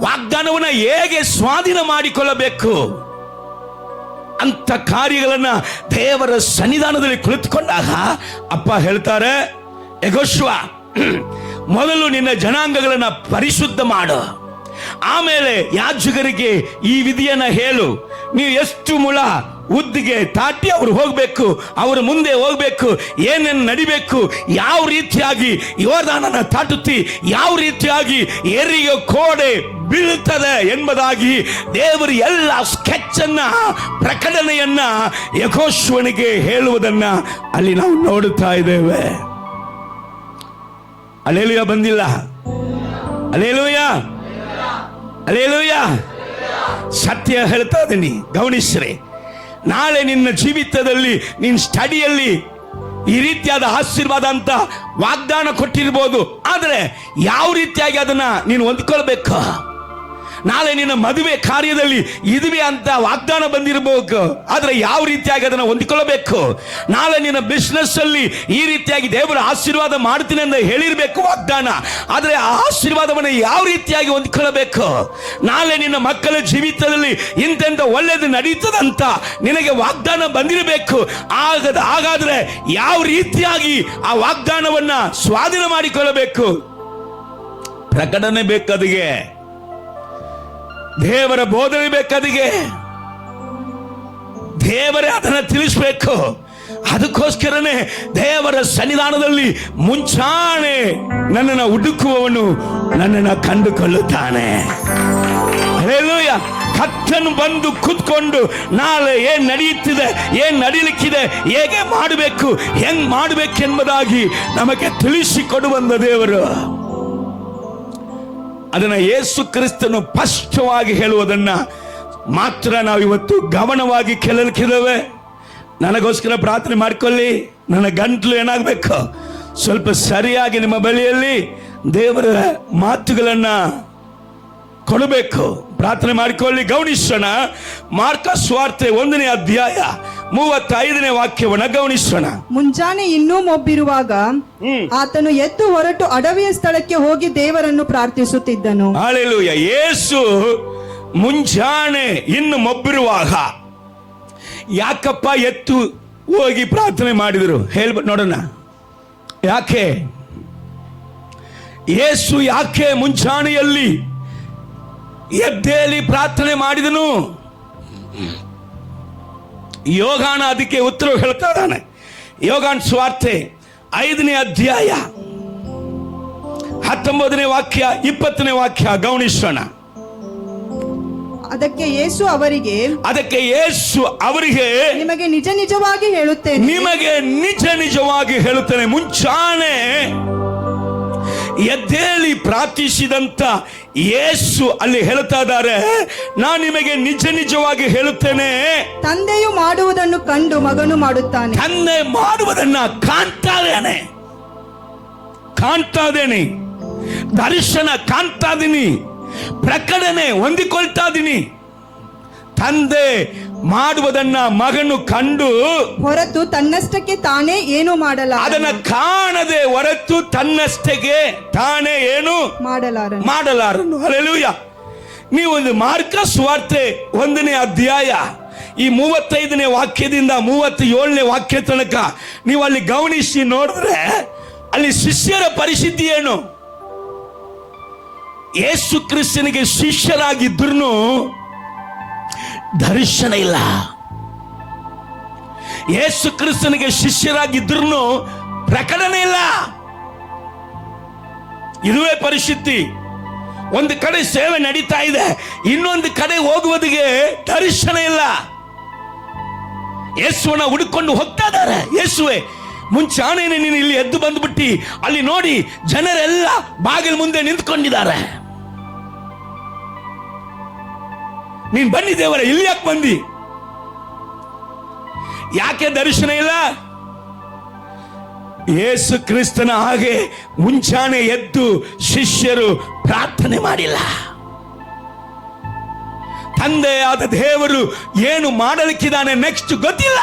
ವಾಗ್ದಾನವನ್ನ ಹೇಗೆ ಸ್ವಾಧೀನ ಮಾಡಿಕೊಳ್ಳಬೇಕು ಅಂತ ಕಾರ್ಯಗಳನ್ನ ದೇವರ ಸನ್ನಿಧಾನದಲ್ಲಿ ಕುಳಿತುಕೊಂಡಾಗ ಅಪ್ಪ ಹೇಳ್ತಾರೆ, ಯೆಹೋಶುವ, ಮೊದಲು ನಿನ್ನ ಜನಾಂಗಗಳನ್ನ ಪರಿಶುದ್ಧ ಮಾಡು, ಆಮೇಲೆ ಯಾಜಕರಿಗೆ ಈ ವಿಧಿಯನ್ನ ಹೇಳು. ನೀವು ಎಷ್ಟು ಮುಳ ಉದ್ದಿಗೆ ತಾಟಿ ಅವರು ಹೋಗ್ಬೇಕು, ಅವರ ಮುಂದೆ ಹೋಗ್ಬೇಕು, ಏನೇನು ನಡಿಬೇಕು, ಯಾವ ರೀತಿಯಾಗಿ ಯೋರ್ದಾನನ ತಾಟುತ್ತಿ ಯಾವ ರೀತಿಯಾಗಿ ಎರಿಯೋ ಕೋಡೆ ಬೀಳುತ್ತದೆ ಎಂಬುದಾಗಿ ದೇವರು ಎಲ್ಲ ಸ್ಕೆಚ್ ಅನ್ನ, ಪ್ರಕಟಣೆಯನ್ನ ಯೆಹೋಶುವನಿಗೆ ಹೇಳುವುದನ್ನ ಅಲ್ಲಿ ನಾವು ನೋಡುತ್ತಾ ಇದ್ದೇವೆ. ಹಲ್ಲೆಲೂಯಾ ಬಂದಿಲ್ಲ? Hallelujah, hallelujah. ಸತ್ಯ ಹೇಳ್ತಾ ಇದ್ದೀನಿ, ಗಮನಿಸ್ರಿ. ನಾಳೆ ನಿನ್ನ ಜೀವಿತದಲ್ಲಿ ನಿನ್ನ ಸ್ಟಡಿಯಲ್ಲಿ ಈ ರೀತಿಯಾದ ಆಶೀರ್ವಾದ ಅಂತ ವಾಗ್ದಾನ ಕೊಟ್ಟಿರ್ಬೋದು, ಆದರೆ ಯಾವ ರೀತಿಯಾಗಿ ಅದನ್ನ ನೀನು ಹೊಂದ್ಕೊಳ್ಬೇಕು. ನಾಳೆ ನಿನ್ನ ಮದುವೆ ಕಾರ್ಯದಲ್ಲಿ ಇದುವೆ ಅಂತ ವಾಗ್ದಾನ ಬಂದಿರಬೇಕು, ಆದ್ರೆ ಯಾವ ರೀತಿಯಾಗಿ ಅದನ್ನು ಹೊಂದಿಕೊಳ್ಳಬೇಕು. ನಾಳೆ ನಿನ್ನ ಬಿಸ್ನೆಸ್ ಅಲ್ಲಿ ಈ ರೀತಿಯಾಗಿ ದೇವರ ಆಶೀರ್ವಾದ ಮಾಡ್ತೀನಿ ಅಂತ ಹೇಳಿರ್ಬೇಕು ವಾಗ್ದಾನ, ಆದ್ರೆ ಆ ಆಶೀರ್ವಾದವನ್ನು ಯಾವ ರೀತಿಯಾಗಿ ಹೊಂದಿಕೊಳ್ಳಬೇಕು. ನಾಳೆ ನಿನ್ನ ಮಕ್ಕಳ ಜೀವಿತದಲ್ಲಿ ಇಂತೆಂತ ಒಳ್ಳೇದು ನಡೀತದಂತ ನಿನಗೆ ವಾಗ್ದಾನ ಬಂದಿರಬೇಕು. ಹಾಗಾದ್ರೆ ಯಾವ ರೀತಿಯಾಗಿ ಆ ವಾಗ್ದಾನವನ್ನ ಸ್ವಾಧೀನ ಮಾಡಿಕೊಳ್ಳಬೇಕು. ಪ್ರಕಟಣೆ ಬೇಕದಿಗೆ, ದೇವರ ಬೋಧನೆ ಬೇಕದಿಗೆ, ದೇವರೇ ಅದನ್ನ ತಿಳಿಸ್ಬೇಕು. ಅದಕ್ಕೋಸ್ಕರನೇ ದೇವರ ಸನ್ನಿಧಾನದಲ್ಲಿ ಮುಂಚಾನೆ ನನ್ನನ್ನು ಹುಡುಕುವವನು ನನ್ನನ್ನು ಕಂಡುಕೊಳ್ಳುತ್ತಾನೆ. ಹಲ್ಲೆಲೂಯಾ. ಕರ್ತನು ಬಂದು ಕೂತ್ಕೊಂಡು ನಾಳೆ ಏನ್ ನಡೆಯುತ್ತಿದೆ, ಏನ್ ನಡೀಲಿಕ್ಕಿದೆ, ಹೇಗೆ ಮಾಡಬೇಕು, ಹೆಂಗ್ ಮಾಡಬೇಕೆಂಬುದಾಗಿ ನಮಗೆ ತಿಳಿಸಿಕೊಡುವಂತ ದೇವರು. ಅದನ್ನ ಯೇಸು ಕ್ರಿಸ್ತನು ಸ್ಪಷ್ಟವಾಗಿ ಹೇಳುವುದನ್ನ ಮಾತ್ರ ನಾವು ಇವತ್ತು ಗಮನವಾಗಿ ಕೇಳಲಿಕ್ಕಿದ್ದೇವೆ. ನನಗೋಸ್ಕರ ಪ್ರಾರ್ಥನೆ ಮಾಡಿಕೊಳ್ಳಿ. ನನ್ನ ಗಂಟ್ಲು ಏನಾಗಬೇಕು, ಸ್ವಲ್ಪ ಸರಿಯಾಗಿ ನಿಮ್ಮ ಬಳಿಯಲ್ಲಿ ದೇವರ ಮಾತುಗಳನ್ನ ಕೊಡಬೇಕು. ಪ್ರಾರ್ಥನೆ ಮಾಡಿಕೊಳ್ಳಿ. ಗಮನಿಸೋಣ, ಮಾರ್ಕ ಸುವಾರ್ತೆ 1ನೇ ಅಧ್ಯಾಯ 35ನೇ ವಾಕ್ಯವನ್ನ ಗಮನಿಸೋಣ. ಮುಂಜಾನೆ ಇನ್ನೂ ಮೊಬ್ಬಿರುವಾಗ ಆತನು ಎದ್ದು ಹೊರಟು ಅಡವಿಯ ಸ್ಥಳಕ್ಕೆ ಹೋಗಿ ದೇವರನ್ನು ಪ್ರಾರ್ಥಿಸುತ್ತಿದ್ದನು. ಹಲ್ಲೆಲೂಯಾ. ಯೇಸು ಮುಂಜಾನೆ ಇನ್ನು ಮೊಬ್ಬಿರುವಾಗ ಯಾಕಪ್ಪ ಎತ್ತು ಹೋಗಿ ಪ್ರಾರ್ಥನೆ ಮಾಡಿದರು ಹೇಳ್ಬಿಟ್ಟು ನೋಡೋಣ. ಯಾಕೆ ಯೇಸು ಯಾಕೆ ಮುಂಜಾನೆಯಲ್ಲಿ ಎದ್ದೇಳಿ ಪ್ರಾರ್ಥನೆ ಮಾಡಿದನು? ಯೋಗಾನ ಅದಕ್ಕೆ ಉತ್ತರ ಹೇಳ್ತಾ ಇದ್ದಾನೆ. ಯೋಗಾನ್ ಸುವಾರ್ತೆ 5ನೇ ಅಧ್ಯಾಯ 19ನೇ ವಾಕ್ಯ 20ನೇ ವಾಕ್ಯ ಗಮನಿಸೋಣ. ಅದಕ್ಕೆ ಯೇಸು ಅವರಿಗೆ ನಿಮಗೆ ನಿಜ ನಿಜವಾಗಿ ಹೇಳುತ್ತೇನೆ, ಮುಂಚಾನೆ ಎದ್ದೇಳಿ ಪ್ರಾರ್ಥಿಸಿದಂತ ಯೇಸು ಅಲ್ಲಿ ಹೇಳ್ತಾ ಇದ್ದಾರೆ, ನಾನು ನಿಮಗೆ ನಿಜ ನಿಜವಾಗಿ ಹೇಳುತ್ತೇನೆ, ತಂದೆಯು ಮಾಡುವುದನ್ನು ಕಂಡು ಮಗನು ಮಾಡುತ್ತಾನೆ. ತಂದೆ ಮಾಡುವುದನ್ನ ಕಾಣ್ತಾ ಇದ್ದೇನೆ, ದರ್ಶನ ಕಾಣ್ತಾ ಇದೀನಿ, ಪ್ರಕಟಣೆ ಹೊಂದಿಕೊಳ್ತಾ ಇದೀನಿ. ತಂದೆ ಮಾಡುವುದನ್ನ ಮಗನು ಕಂಡು ಹೊರತು ತನ್ನಷ್ಟಕ್ಕೆ ತಾನೇ ಏನು ಅದನ್ನ ಕಾಣದೆ ಹೊರತು ತನ್ನಷ್ಟಕ್ಕೆ ತಾನೇ ಏನು ಮಾಡಲಾರನು. ಹಲ್ಲೆಲೂಯಾ. ನೀವು ಒಂದು ಮಾರ್ಕ ಸುವಾರ್ತೆ 1ನೇ ಅಧ್ಯಾಯ ಈ 35ನೇ ವಾಕ್ಯದಿಂದ 37ನೇ ವಾಕ್ಯ ತನಕ ನೀವು ಅಲ್ಲಿ ಗಮನಿಸಿ ನೋಡಿದ್ರೆ ಅಲ್ಲಿ ಶಿಷ್ಯರ ಪರಿಸ್ಥಿತಿ ಏನು? ಯೇಸು ಕ್ರಿಸ್ತನಿಗೆ ಶಿಷ್ಯರಾಗಿದ್ರು ದರ್ಶನ ಇಲ್ಲ. ಯೇಸು ಕ್ರಿಸ್ತನಿಗೆ ಶಿಷ್ಯರಾಗಿದ್ರು ಪ್ರಕಟಣೆ ಇಲ್ಲ. ಇದುವೇ ಪರಿಸ್ಥಿತಿ. ಒಂದು ಕಡೆ ಸೇವೆ ನಡೀತಾ ಇದೆ, ಇನ್ನೊಂದು ಕಡೆ ಹೋಗುವುದಿಗೆ ದರ್ಶನ ಇಲ್ಲ. ಯೇಸುವನ್ನ ಹುಡುಕೊಂಡು ಹೋಗ್ತಾ ಇದ್ದಾರೆ. ಯೇಸುವೆ, ಮುಂಚಾನೇನೆ ನೀನು ಇಲ್ಲಿ ಎದ್ದು ಬಂದ್ಬಿಟ್ಟಿ, ಅಲ್ಲಿ ನೋಡಿ ಜನರೆಲ್ಲ ಬಾಗಿಲು ಮುಂದೆ ನಿಂತ್ಕೊಂಡಿದ್ದಾರೆ. ನೀನ್ ಬನ್ನಿ ದೇವರ, ಇಲ್ಲಿ ಯಾಕೆ ಬಂದಿ? ಯಾಕೆ ದರ್ಶನ ಇಲ್ಲ? ಯೇಸು ಕ್ರಿಸ್ತನ ಹಾಗೆ ಮುಂಚಾನೆ ಎದ್ದು ಶಿಷ್ಯರು ಪ್ರಾರ್ಥನೆ ಮಾಡಿಲ್ಲ. ತಂದೆಯಾದ ದೇವರು ಏನು ಮಾಡಲಿಕ್ಕಿದ್ದಾನೆ ನೆಕ್ಸ್ಟ್ ಗೊತ್ತಿಲ್ಲ.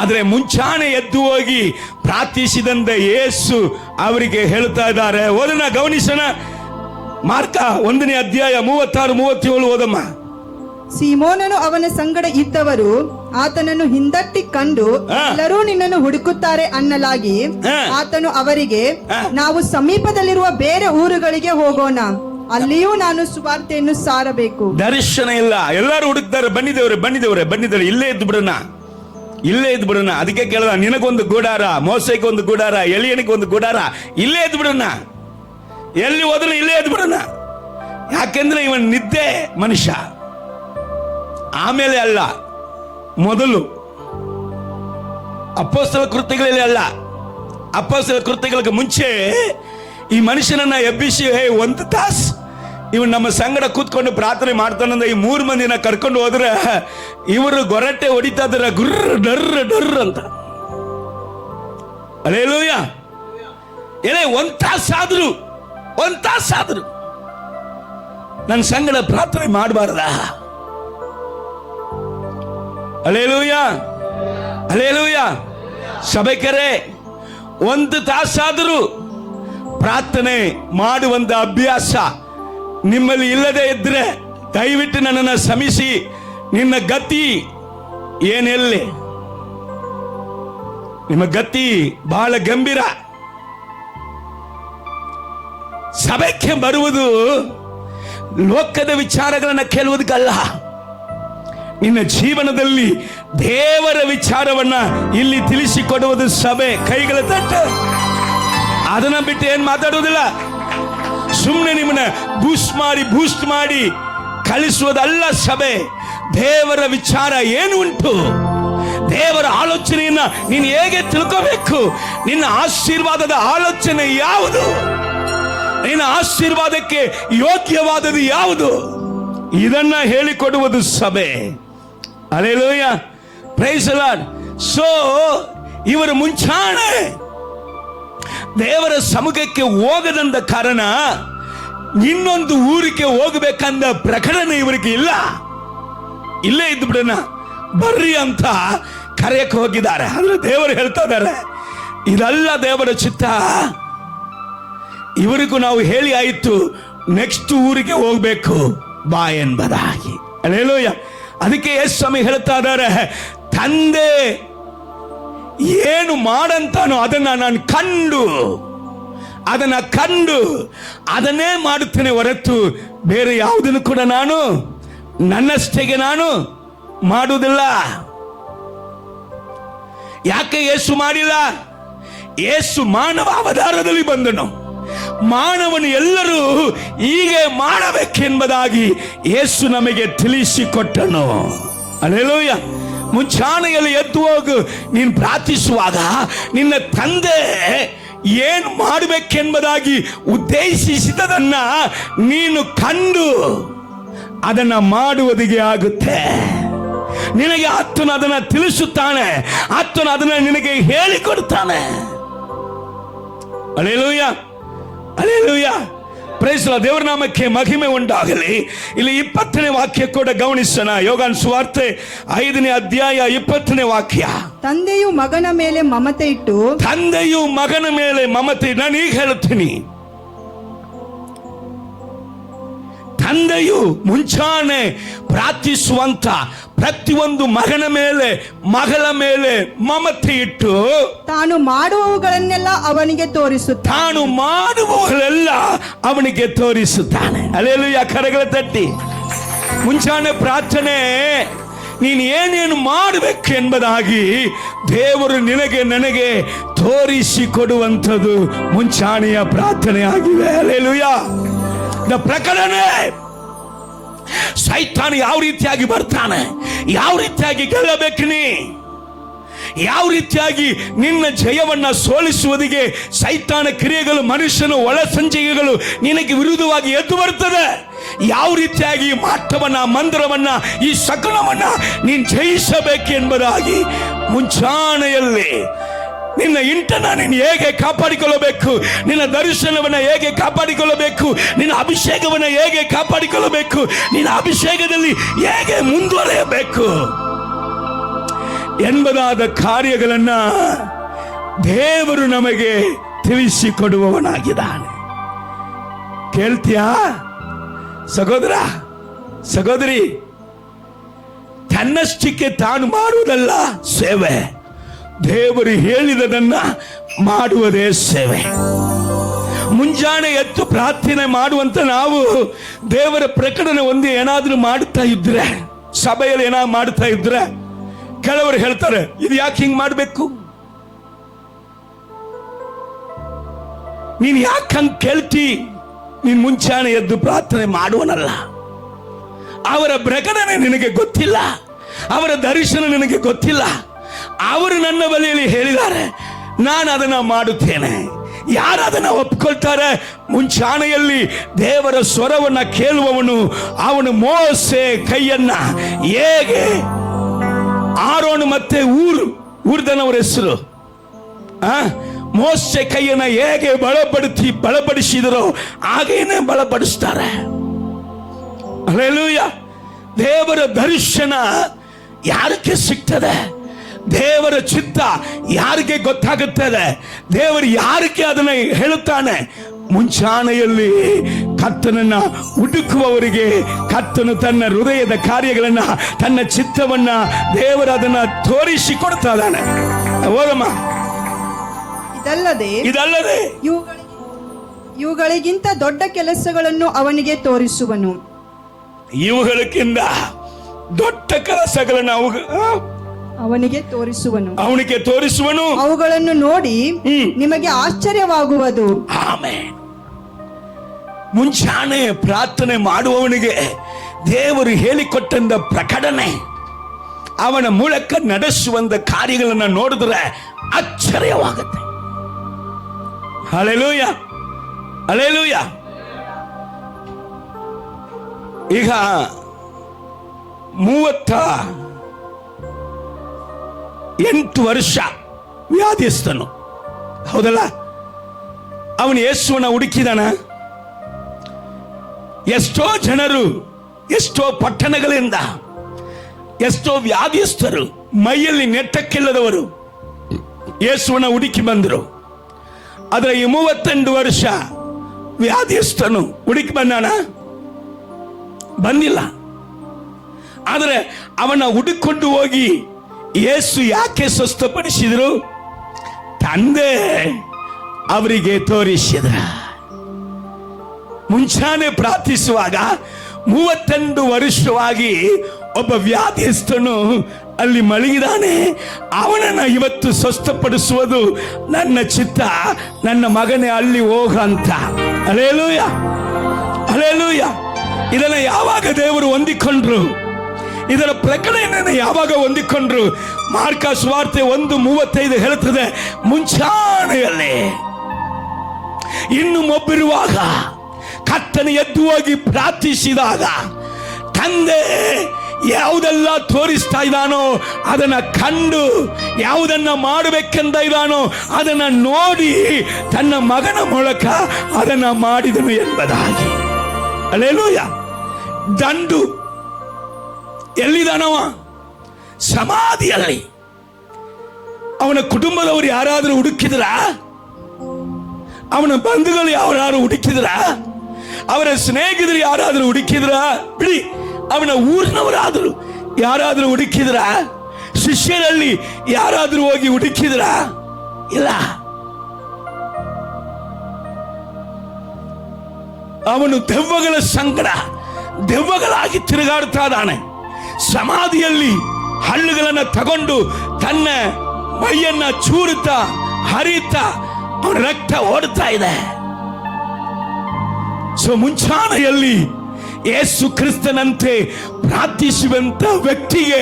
ಆದ್ರೆ ಮುಂಚಾನೆ ಎದ್ದು ಹೋಗಿ ಪ್ರಾರ್ಥಿಸಿದಂತೆ ಯೇಸು ಅವರಿಗೆ ಹೇಳ್ತಾ ಇದ್ದಾರೆ. ಓದನ ಗಮನಿಸೋಣ. ಮಾರ್ಕ 1ನೇ ಅಧ್ಯಾಯ 36-37 ಓದಮ್ಮ. ಸೀಮೋನನು ಅವನ ಸಂಗಡ ಇದ್ದವರು ಆತನನ್ನು ಹಿಂದಟ್ಟಿ ಕಂಡು ಎಲ್ಲರೂ ನಿನ್ನನ್ನು ಹುಡುಕುತ್ತಾರೆ ಅನ್ನಲಾಗಿ ಆತನು ಅವರಿಗೆ, ನಾವು ಸಮೀಪದಲ್ಲಿರುವ ಬೇರೆ ಊರುಗಳಿಗೆ ಹೋಗೋಣ, ಅಲ್ಲಿಯೂ ನಾನು ಸುವಾರ್ತೆಯನ್ನು ಸಾರಬೇಕು. ದರ್ಶನ ಇಲ್ಲ. ಎಲ್ಲರೂ ಹುಡುಕ್ತಾರೆ, ಬನ್ನಿದವ್ರೆ ಇಲ್ಲೇ ಇದ್ದು ಬಿಡೋಣ. ಅದಕ್ಕೆ ಕೇಳಿದ, ನಿನಗೊಂದು ಗೂಡಾರ, ಮೋಸೆಗೆ ಒಂದು ಗೂಡಾರ, ಎಲಿಯನಿಗೆ ಒಂದು ಗೂಡಾರ, ಇಲ್ಲೇ ಇದ್ದು ಬಿಡೋಣ. ಎಲ್ಲಿ ಹೋದ್ರು ಇಲ್ಲೇ ಎದ್ದು ಬಿಡೋಣ. ಯಾಕೆಂದ್ರೆ ಇವನ್ ನಿದ್ದೆ ಮನುಷ್ಯ. ಆಮೇಲೆ ಅಲ್ಲ, ಮೊದಲು ಅಪೊಸ್ತಲ ಕೃತ್ಯಗಳಲ್ಲಿ ಅಲ್ಲ, ಅಪೊಸ್ತಲ ಕೃತ್ಯಗಳಿಗೆ ಮುಂಚೆ ಈ ಮನುಷ್ಯನನ್ನ ಎಬ್ಬಿಸಿ, ಒಂದು ತಾಸು ಇವನು ನಮ್ಮ ಸಂಗಡ ಕೂತ್ಕೊಂಡು ಪ್ರಾರ್ಥನೆ ಮಾಡ್ತಾನಂದ್ರೆ ಈ 3 ಮಂದಿನ ಕರ್ಕೊಂಡು ಹೋದ್ರೆ ಇವರು ಗೊರಟೆ ಹೊಡಿತಾ ಇದಾರೆ, ಗುರ್ರ ಡರ್ರ ಡರ್ರ ಅಂತ. ಹಲ್ಲೆಲೂಯಾ. ಒಂದು ತಾಸಾದ್ರು ನನ್ನ ಸಂಗಡ ಪ್ರಾರ್ಥನೆ ಮಾಡಬಾರ್ದ? ಹಲ್ಲೆಲೂಯಾ. ಸಭೆಕರೇ, 1 ತಾಸಾದರೂ ಪ್ರಾರ್ಥನೆ ಮಾಡುವಂತ ಅಭ್ಯಾಸ ನಿಮ್ಮಲ್ಲಿ ಇಲ್ಲದೆ ಇದ್ರೆ ದಯವಿಟ್ಟು ನನ್ನನ್ನು ಶ್ರಮಿಸಿ. ನಿನ್ನ ಗತಿ ಏನೆಲ್ಲಿ? ನಿಮ್ಮ ಗತಿ ಬಹಳ ಗಂಭೀರ. ಸಭೆಗೆ ಬರುವುದು ಲೋಕದ ವಿಚಾರಗಳನ್ನ ಕೇಳುವುದಕ್ಕಲ್ಲ, ನಿನ್ನ ಜೀವನದಲ್ಲಿ ದೇವರ ವಿಚಾರವನ್ನ ಇಲ್ಲಿ ತಿಳಿಸಿಕೊಡುವುದು ಸಭೆ. ಕೈಗಳ ತಟ್ಟು. ಅದನ್ನ ಬಿಟ್ಟು ಏನ್ ಮಾತಾಡುವುದಿಲ್ಲ. ಸುಮ್ಮನೆ ನಿಮ್ಮನ್ನ ಬೂಸ್ಟ್ ಮಾಡಿ ಕಳಿಸುವುದಲ್ಲ ಸಭೆ. ದೇವರ ವಿಚಾರ ಏನು ಉಂಟು, ದೇವರ ಆಲೋಚನೆಯನ್ನ ನೀನು ಹೇಗೆ ತಿಳ್ಕೋಬೇಕು, ನಿನ್ನ ಆಶೀರ್ವಾದದ ಆಲೋಚನೆ ಯಾವುದು, ನಿನ್ನ ಆಶೀರ್ವಾದಕ್ಕೆ ಯೋಗ್ಯವಾದದ್ದು ಯಾವುದು, ಇದನ್ನ ಹೇಳಿಕೊಡುವುದು ಸಭೆ. Hallelujah. Praise the Lord. So ಇವರು ಮುಂಚಾನೆ ದೇವರ ಸಮ್ಮುಖಕ್ಕೆ ಹೋಗದಂದ ಕಾರಣ ಇನ್ನೊಂದು ಊರಿಗೆ ಹೋಗಬೇಕಂದ ಪ್ರಕಟಣೆ ಇವರಿಗೆ ಇಲ್ಲ. ಇಲ್ಲೇ ಇದ್ದು ಬಿಡೋಣ ಬರ್ರಿ ಅಂತ ಕರೆಯಕ್ಕೆ ಹೋಗಿದ್ದಾರೆ. ಆದ್ರೆ ದೇವರು ಹೇಳ್ತಾ ಇದ್ದಾರೆ, ಇದಲ್ಲ ದೇವರ ಚಿತ್ತ. ಇವರಿಗೂ ನಾವು ಹೇಳಿ ಆಯಿತು, ನೆಕ್ಸ್ಟ್ ಊರಿಗೆ ಹೋಗ್ಬೇಕು ಬಾ ಎಂಬುದಾಗಿ. ಹಲ್ಲೆಲೂಯಾ. ಅದಕ್ಕೆ ಯೇಸು ಸ್ವಾಮಿ ಹೇಳ್ತಾ ಇದ್ದಾರೆ, ತಂದೆ ಏನು ಮಾಡಂತಾನೋ ಅದನ್ನ ನಾನು ಕಂಡು ಅದನ್ನೇ ಮಾಡುತ್ತೇನೆ ಹೊರತು ಬೇರೆ ಯಾವುದನ್ನು ಕೂಡ ನಾನು ನನ್ನಷ್ಟೆಗೆ ನಾನು ಮಾಡುವುದಿಲ್ಲ. ಯಾಕೆ ಯೇಸು ಮಾಡಿಲ್ಲ? ಯೇಸು ಮಾನವ ಅವತಾರದಲ್ಲಿ ಬಂದನು. ಮಾನವನು ಎಲ್ಲರೂ ಹೀಗೆ ಮಾಡಬೇಕೆಂಬುದಾಗಿ ಯೇಸು ನಮಗೆ ತಿಳಿಸಿಕೊಟ್ಟನು. ಹಲ್ಲೆಲೂಯಾ. ಮುಂಚಾನೆಯಲ್ಲಿ ಎದ್ದು ಹೋಗು. ನೀನು ಪ್ರಾರ್ಥಿಸುವಾಗ ನಿನ್ನ ತಂದೆ ಏನು ಮಾಡಬೇಕೆಂಬುದಾಗಿ ಉದ್ದೇಶಿಸಿದದನ್ನ ನೀನು ಕಂಡು ಅದನ್ನ ಮಾಡುವುದಿಗೆ ಆಗುತ್ತೆ. ನಿನಗೆ ಆತನು ಅದನ್ನ ತಿಳಿಸುತ್ತಾನೆ, ಆತನು ಅದನ್ನ ನಿನಗೆ ಹೇಳಿಕೊಡ್ತಾನೆ. Hallelujah, hallelujah. Praise the lord. ದೇವರ ನಾಮಕ್ಕೆ ಮಹಿಮೆ ಉಂಟಾಗಲಿ. ಇಲ್ಲಿ 20ನೇ ವಾಕ್ಯ ಕೂಡ ಗಮನಿಸೋಣ. ಯೋಹಾನ ಸುವಾರ್ತೆ 5ನೇ ಅಧ್ಯಾಯ 20ನೇ ವಾಕ್ಯ. ತಂದೆಯು ಮಗನ ಮೇಲೆ ಮಮತೆ ಇಟ್ಟು, ತಂದೆಯು ಮಗನ ಮೇಲೆ ಮಮತೆ. ನಾನು ಈಗ ಹೇಳುತ್ತೀನಿ, ತಂದೆಯು ಮುಂಚಾನೆ ಪ್ರಾರ್ಥಿಸುವಂತ ಪ್ರತಿಯೊಂದು ಮಗನ ಮೇಲೆ ಮಗಳ ಮೇಲೆ ಮಮತೆ ಇಟ್ಟು ತಾನು ಮಾಡುವವುಗಳನ್ನೆಲ್ಲ ಅವನಿಗೆ ತೋರಿಸುತ್ತಾನೆ. ತಾನು ಮಾಡುವವರೆಲ್ಲ ಅವನಿಗೆ ತೋರಿಸುತ್ತಾನೆ. ಹಲ್ಲೆಲೂಯಾ. ಕರಗಳ ತಟ್ಟಿ. ಮುಂಚಾನೆ ಪ್ರಾರ್ಥನೆ, ನೀನು ಏನೇನು ಮಾಡಬೇಕು ಎಂಬುದಾಗಿ ದೇವರು ನಿನಗೆ ನನಗೆ ತೋರಿಸಿಕೊಡುವಂಥದ್ದು ಮುಂಚಾನೆಯ ಪ್ರಾರ್ಥನೆ ಆಗಿದೆ. ಹಲ್ಲೆಲೂಯಾ. ಪ್ರಕಟಣೆ. ಸೈತಾನ ಯಾವ ರೀತಿಯಾಗಿ ಬರ್ತಾನೆ, ಯಾವ ರೀತಿಯಾಗಿ ಗೆಲ್ಲಬೇಕು, ನೀ ಯಾವ ರೀತಿಯಾಗಿ ನಿನ್ನ ಜಯವನ್ನ ಸೋಲಿಸುವುದಿಗೆ ಸೈತಾನ ಕ್ರಿಯೆಗಳು, ಮನುಷ್ಯನ ಒಳಸಂಚಿಕೆಗಳು ನಿನಗೆ ವಿರುದ್ಧವಾಗಿ ಎದ್ದು ಬರ್ತದೆ. ಯಾವ ರೀತಿಯಾಗಿ ಮಾಟವನ್ನ, ಮಂದಿರವನ್ನ, ಈ ಸಕಲವನ್ನ ನೀನು ಜಯಿಸಬೇಕು ಎಂಬುದಾಗಿ ಮುಂಚಾನೆಯಲ್ಲಿ ನಿನ್ನ ಇಂಟನ್ನ ನೀನು ಹೇಗೆ ಕಾಪಾಡಿಕೊಳ್ಳಬೇಕು, ನಿನ್ನ ದರ್ಶನವನ್ನ ಹೇಗೆ ಕಾಪಾಡಿಕೊಳ್ಳಬೇಕು, ನಿನ್ನ ಅಭಿಷೇಕವನ್ನ ಹೇಗೆ ಕಾಪಾಡಿಕೊಳ್ಳಬೇಕು, ನಿನ್ನ ಅಭಿಷೇಕದಲ್ಲಿ ಹೇಗೆ ಮುಂದುವರೆಯಬೇಕು ಎಂಬುದಾದ ಕಾರ್ಯಗಳನ್ನ ದೇವರು ನಮಗೆ ತಿಳಿಸಿಕೊಡುವವನಾಗಿದ್ದಾನೆ. ಕೇಳ್ತೀಯಾ ಸಹೋದರ, ಸಹೋದರಿ? ತನ್ನಷ್ಟಕ್ಕೆ ತಾನು ಮಾಡುವುದಲ್ಲ ಸೇವೆ, ದೇವರು ಹೇಳಿದದನ್ನ ಮಾಡುವುದೇ ಸೇವೆ. ಮುಂಜಾನೆ ಎದ್ದು ಪ್ರಾರ್ಥನೆ ಮಾಡುವಂತ ನಾವು ದೇವರ ಪ್ರಕಟಣೆ ಒಂದು ಏನಾದ್ರೂ ಮಾಡುತ್ತಾ ಇದ್ರೆ, ಸಭೆಯಲ್ಲಿ ಏನಾದ್ರು ಮಾಡುತ್ತಾ ಇದ್ರೆ ಕೆಲವರು ಹೇಳ್ತಾರೆ, ಇದು ಯಾಕೆ ಹಿಂಗ್ ಮಾಡಬೇಕು, ನೀನ್ ಯಾಕೆ ಹಂಗ್ ಕೇಳ್ತಿ, ನೀನ್ ಮುಂಚಾನೆ ಎದ್ದು ಪ್ರಾರ್ಥನೆ ಮಾಡುವನಲ್ಲ. ಅವರ ಪ್ರಕಟಣೆ ನಿನಗೆ ಗೊತ್ತಿಲ್ಲ, ಅವರ ದರ್ಶನ ನಿನಗೆ ಗೊತ್ತಿಲ್ಲ. ಅವರು ನನ್ನ ಬಳಿಯಲ್ಲಿ ಹೇಳಿದ್ದಾರೆ, ನಾನು ಅದನ್ನ ಮಾಡುತ್ತೇನೆ. ಯಾರು ಅದನ್ನ ಒಪ್ಕೊಳ್ತಾರೆ? ಮುಂಚಾನೆಯಲ್ಲಿ ದೇವರ ಸ್ವರವನ್ನ ಕೇಳುವವನು ಅವನು ಮೋಸೆ ಕೈಯನ್ನ ಹೇಗೆ ಆರೋನು ಮತ್ತೆ ಊರ್ದನವರ ಹೆಸರು ಮೋಸೆ ಕೈಯನ್ನ ಹೇಗೆ ಬಲಪಡಿಸಿದರೋ ಹಾಗೇನೆ ಬಲಪಡಿಸ್ತಾರೆ. ಹಲ್ಲೆಲೂಯಾ. ದೇವರ ದರ್ಶನ ಯಾರಿಗೆ ಸಿಗ್ತದೆ, ದೇವರ ಚಿತ್ತ ಯಾರಿಗೆ ಗೊತ್ತಾಗುತ್ತದೆ, ದೇವರು ಯಾರಿಗೆ ಅದನ್ನ ಹೇಳುತ್ತಾನೆ? ಮುಂಚಾನೆಯಲ್ಲಿ ಕರ್ತನನ್ನ ಹುಡುಕುವವರಿಗೆ ಕರ್ತನು ತನ್ನ ಹೃದಯದ ಕಾರ್ಯಗಳನ್ನ, ತನ್ನ ಚಿತ್ತವನ್ನ ದೇವರು ಅದನ್ನ ತೋರಿಸಿಕೊಡ್ತಾ ಇದ್ದಾನೆ. ಹೋಗಮ್ಮ. ಇದಲ್ಲದೆ ಇವುಗಳಿಗಿಂತ ದೊಡ್ಡ ಕೆಲಸಗಳನ್ನು ಅವನಿಗೆ ತೋರಿಸುವನು. ಇವುಗಳಿಗಿಂತ ದೊಡ್ಡ ಕೆಲಸಗಳನ್ನು ಅವನಿಗೆ ತೋರಿಸುವನು. ಅವುಗಳನ್ನು ನೋಡಿ ನಿಮಗೆ ಆಶ್ಚರ್ಯವಾಗುವುದು. ಆಮೆನ್. ಮುಂಚಾನೆ ಪ್ರಾರ್ಥನೆ ಮಾಡುವವನಿಗೆ ದೇವರು ಹೇಳಿಕೊಟ್ಟಂತ ಪ್ರಕಟಣೆ, ಅವನ ಮೂಲಕ ನಡೆಸುವಂತ ಕಾರ್ಯಗಳನ್ನ ನೋಡಿದ್ರೆ ಆಶ್ಚರ್ಯವಾಗುತ್ತೆ. Hallelujah, hallelujah. ಈಗ 38 ವರ್ಷ ವ್ಯಾಧಿಸ್ತನು, ಹೌದಲ್ಲ? ಅವನು ಯೇಸುವನ್ನ ಹುಡುಕಿದಾನ. ಎಷ್ಟೋ ಜನರು, ಎಷ್ಟೋ ಪಟ್ಟಣಗಳಿಂದ, ಎಷ್ಟೋ ವ್ಯಾಧಿಸ್ತರು, ಮೈಯಲ್ಲಿ ನೆಟ್ಟಕ್ಕಿಲ್ಲದವರು ಯೇಸುವನ್ನ ಹುಡುಕಿ ಬಂದರು. ಆದರೆ ಈ 38 ವರ್ಷ ವ್ಯಾಧಿಸ್ತನು ಹುಡುಕಿ ಬಂದಾನ? ಬಂದಿಲ್ಲ. ಆದರೆ ಅವನ ಹುಡುಕೊಂಡು ಹೋಗಿ ಯೇಸು ಯಾಕೆ ಸ್ವಸ್ಥಪಡಿಸಿದ್ರು? ತಂದೆ ಅವರಿಗೆ ತೋರಿಸಿದ. ಮುಂಚಾನೆ ಪ್ರಾರ್ಥಿಸುವಾಗ 38 ವರ್ಷವಾಗಿ ಒಬ್ಬ ವ್ಯಾಧಿಸ್ತನು ಅಲ್ಲಿ ಮಲಗಿದಾನೆ. ಅವನನ್ನ ಇವತ್ತು ಸ್ವಸ್ಥಪಡಿಸುವುದು ನನ್ನ ಚಿತ್ತ. ನನ್ನ ಮಗನೇ ಅಲ್ಲಿ ಹೋಗಂತ. Hallelujah, hallelujah. ಇದನ್ನ ಯಾವಾಗ ದೇವರು ಹೊಂದಿಕೊಂಡ್ರು? ಇದರ ಪ್ರಕಟಣೆಯನ್ನು ಯಾವಾಗ ಹೊಂದಿಕೊಂಡ್ರು? ಮಾರ್ಕ ಸುವಾರ್ತೆ 1:35 ಹೇಳುತ್ತದೆ, ಮುಂಚಾನೆಯಲ್ಲಿ ಇನ್ನು ಮೊಬ್ಬಿರುವಾಗ ಕರ್ತನು ಎದ್ದು ಹೋಗಿ ಪ್ರಾರ್ಥಿಸಿದಾಗ ತಂದೆ ಯಾವುದೆಲ್ಲ ತೋರಿಸ್ತಾ ಇದ್ದಾನೋ ಅದನ್ನ ಕಂಡು ಯಾವುದನ್ನ ಮಾಡಬೇಕೆಂದ ಇದ್ದಾನೋ ಅದನ್ನ ನೋಡಿ ತನ್ನ ಮಗನ ಮೂಲಕ ಅದನ್ನ ಮಾಡಿದನು ಎಂಬುದಾಗಿ. ಹಲ್ಲೆಲೂಯಾ. ದಂಡು ಎಲ್ಲಿದ್ದಾನವ? ಸಮಾಧಿಯಲ್ಲಿ. ಅವನ ಕುಟುಂಬದವರು ಯಾರಾದರೂ ಹುಡುಕಿದ್ರ? ಅವನ ಬಂಧುಗಳು ಯಾರು ಹುಡುಕಿದ್ರ? ಅವರ ಸ್ನೇಹಿತರು ಯಾರಾದರೂ ಹುಡುಕಿದ್ರ? ಬಿಡಿ, ಅವನ ಊರಿನವರಾದರೂ ಯಾರಾದರೂ ಹುಡುಕಿದ್ರ? ಶಿಷ್ಯರಲ್ಲಿ ಯಾರಾದರೂ ಹೋಗಿ ಹುಡುಕಿದ್ರ? ಇಲ್ಲ. ಅವನು ದೆವ್ವಗಳ ಸಂಗಡ ದೆವ್ವಗಳಾಗಿ ತಿರುಗಾಡ್ತಾ ಇದ್ದಾನೆ. ಸಮಾಧಿಯಲ್ಲಿ ಹಳ್ಳುಗಳನ್ನ ತಗೊಂಡು ತನ್ನ ಮೈಯನ್ನ ಚೂರುತ್ತಾ ಹರಿಯುತ್ತಾ ಅವನ ರಕ್ತ ಓಡ್ತಾ ಇದೆ. ಸೊ ಮುಂಚಾನೆಯಲ್ಲಿ ಯೇಸು ಕ್ರಿಸ್ತನಂತೆ ಪ್ರಾರ್ಥಿಸುವಂತ ವ್ಯಕ್ತಿಗೆ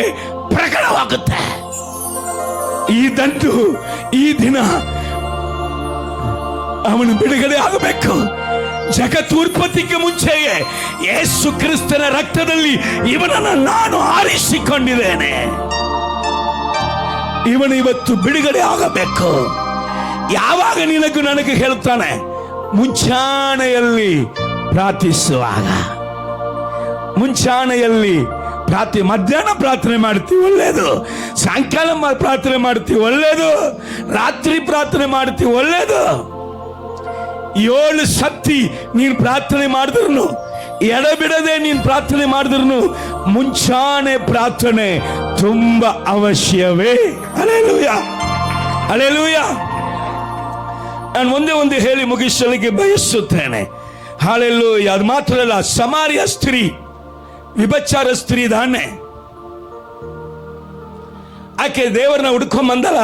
ಪ್ರಕಟವಾಗುತ್ತೆ. ಈ ದಂಡು, ಈ ದಿನ ಅವನು ಬಿಡುಗಡೆ ಆಗಬೇಕು. ಜಗತ್ತುತ್ಪತ್ತಿಗೆ ಮುಂಚೆಯೇ ಯೇಸು ಕ್ರಿಸ್ತನ ರಕ್ತದಲ್ಲಿ ಇವನನ್ನು ನಾನು ಆರಿಸಿಕೊಂಡಿದ್ದೇನೆ. ಇವನು ಇವತ್ತು ಬಿಡುಗಡೆ ಆಗಬೇಕು. ಯಾವಾಗ ನಿನಗೂ ನನಗೆ ಹೇಳ್ತಾನೆ? ಮುಂಚಾನೆಯಲ್ಲಿ ಪ್ರಾರ್ಥಿಸುವಾಗ. ಮುಂಚಾನೆಯಲ್ಲಿ ಮಧ್ಯಾಹ್ನ ಪ್ರಾರ್ಥನೆ ಮಾಡ್ತೀವಿ, ಒಳ್ಳೇದು. ಸಾಯಂಕಾಲ ಪ್ರಾರ್ಥನೆ ಮಾಡ್ತೀವಿ, ಒಳ್ಳೇದು. ರಾತ್ರಿ ಪ್ರಾರ್ಥನೆ ಮಾಡ್ತೀವಿ, ಒಳ್ಳೇದು. 7 ಸತಿ ನೀನು ಪ್ರಾರ್ಥನೆ ಮಾಡಿದ್ರು, ಎಡಬಿಡದೆ ನೀನು ಪ್ರಾರ್ಥನೆ ಮಾಡಿದ್ರು, ಮುಂಚಾನೆ ಪ್ರಾರ್ಥನೆ ತುಂಬಾ ಅವಶ್ಯವೇ. Hallelujah, hallelujah. ನಾನು ಒಂದೇ ಹೇಳಿ ಮುಗಿಸಲಿಕ್ಕೆ ಬಯಸುತ್ತೇನೆ. ಹಲ್ಲೆಲೂಯಾ. ಅದು ಮಾತ್ರ ಅಲ್ಲ, ಸಮಾರ್ಯ ಸ್ತ್ರೀ, ವಿಭಚಾರ ಸ್ತ್ರೀ ದಾನೆ, ಆಕೆ ದೇವರನ್ನ ಹುಡ್ಕೊಂಡ್ ಬಂದಲ್ಲ.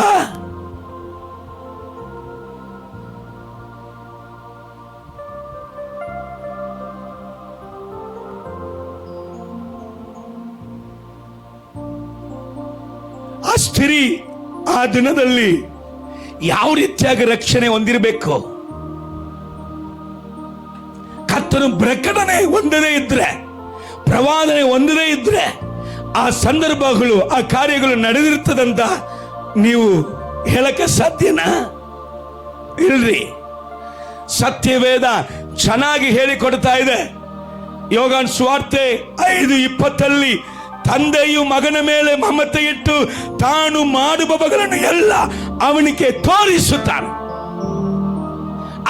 ಆ ಸ್ತ್ರೀ ಆ ದಿನದಲ್ಲಿ ಯಾವ ರೀತಿಯಾಗಿ ರಕ್ಷಣೆ ಹೊಂದಿರಬೇಕು? ಕರ್ತನು ಪ್ರಕಟಣೆ ಹೊಂದದೇ ಇದ್ರೆ, ಪ್ರವಾದನೆ ಹೊಂದದೇ ಇದ್ರೆ ಆ ಸಂದರ್ಭಗಳು, ಆ ಕಾರ್ಯಗಳು ನಡೆದಿರ್ತದಂತ ನೀವು ಹೇಳಕ್ಕೆ ಸಾಧ್ಯನಾ? ಇಲ್ರಿ. ಸತ್ಯವೇದ ಚೆನ್ನಾಗಿ ಹೇಳಿಕೊಡ್ತಾ ಇದೆ. ಯೋಹಾನ ಸುವಾರ್ತೆ 5:20 ತಂದೆಯು ಮಗನ ಮೇಲೆ ಮಮತೆ ಇಟ್ಟು ತಾನು ಮಾಡುವವುಗಳನ್ನು ಎಲ್ಲ ಅವನಿಗೆ ತೋರಿಸುತ್ತಾನೆ.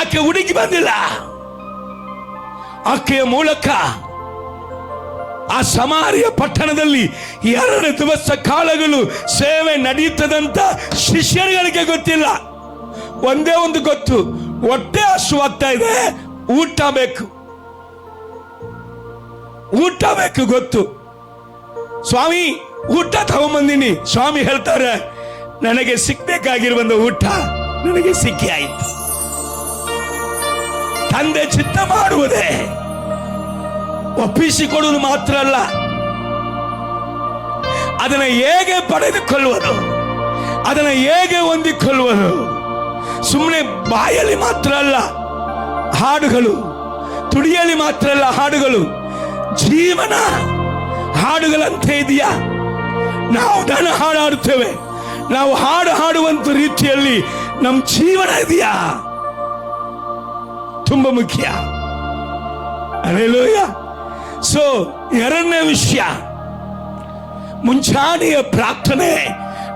ಆಕೆ ಹುಡುಕಿ ಬಂದಿಲ್ಲ. ಆಕೆಯ ಮೂಲಕ ಆ ಸಮಾರ್ಯ ಪಟ್ಟಣದಲ್ಲಿ 2 ದಿವಸ ಕಾಲಗಳು ಸೇವೆ ನಡೆಯುತ್ತದಂತ ಶಿಷ್ಯರುಗಳಿಗೆ ಗೊತ್ತಿಲ್ಲ. ಒಂದೇ ಒಂದು ಗೊತ್ತು, ಹೊಟ್ಟೆ ಹಸುವಾಗ್ತಾ ಇದೆ, ಊಟ ಬೇಕು ಗೊತ್ತು. ಸ್ವಾಮಿ ಊಟ ತಗೊಂಬಂದಿನಿ. ಸ್ವಾಮಿ ಹೇಳ್ತಾರೆ, ನನಗೆ ಸಿಕ್ಬೇಕಾಗಿರುವ ಊಟ ನನಗೆ ಸಿಕ್ಕಿ ಆಯಿತು. ತಂದೆ ಚಿತ್ತ ಮಾಡುವುದೇ, ಒಪ್ಪಿಸಿಕೊಡುವುದು ಮಾತ್ರ ಅಲ್ಲ, ಅದನ್ನು ಹೇಗೆ ಪಡೆದುಕೊಳ್ಳುವುದು, ಅದನ್ನು ಹೇಗೆ ಹೊಂದಿಕೊಳ್ಳುವುದು. ಸುಮ್ಮನೆ ಬಾಯಲ್ಲಿ ಮಾತ್ರ ಅಲ್ಲ ಹಾಡುಗಳು, ತುಡಿಯಲ್ಲಿ ಮಾತ್ರ ಅಲ್ಲ ಹಾಡುಗಳು, ಜೀವನ ಹಾಡುಗಳಂತೆ ಇದೆಯಾ? ನಾವು ದನ ಹಾಡುತ್ತೇವೆ, ನಾವು ಹಾಡುವಂತ ರೀತಿಯಲ್ಲಿ ನಮ್ಮ ಜೀವನ ಇದೆಯಾ? ತುಂಬಾ ಮುಖ್ಯ. ಹಲ್ಲೆಲೂಯಾ. ಸೊ 2ನೇ ವಿಷಯ, ಮುಂಚಾನೆಯ ಪ್ರಾರ್ಥನೆ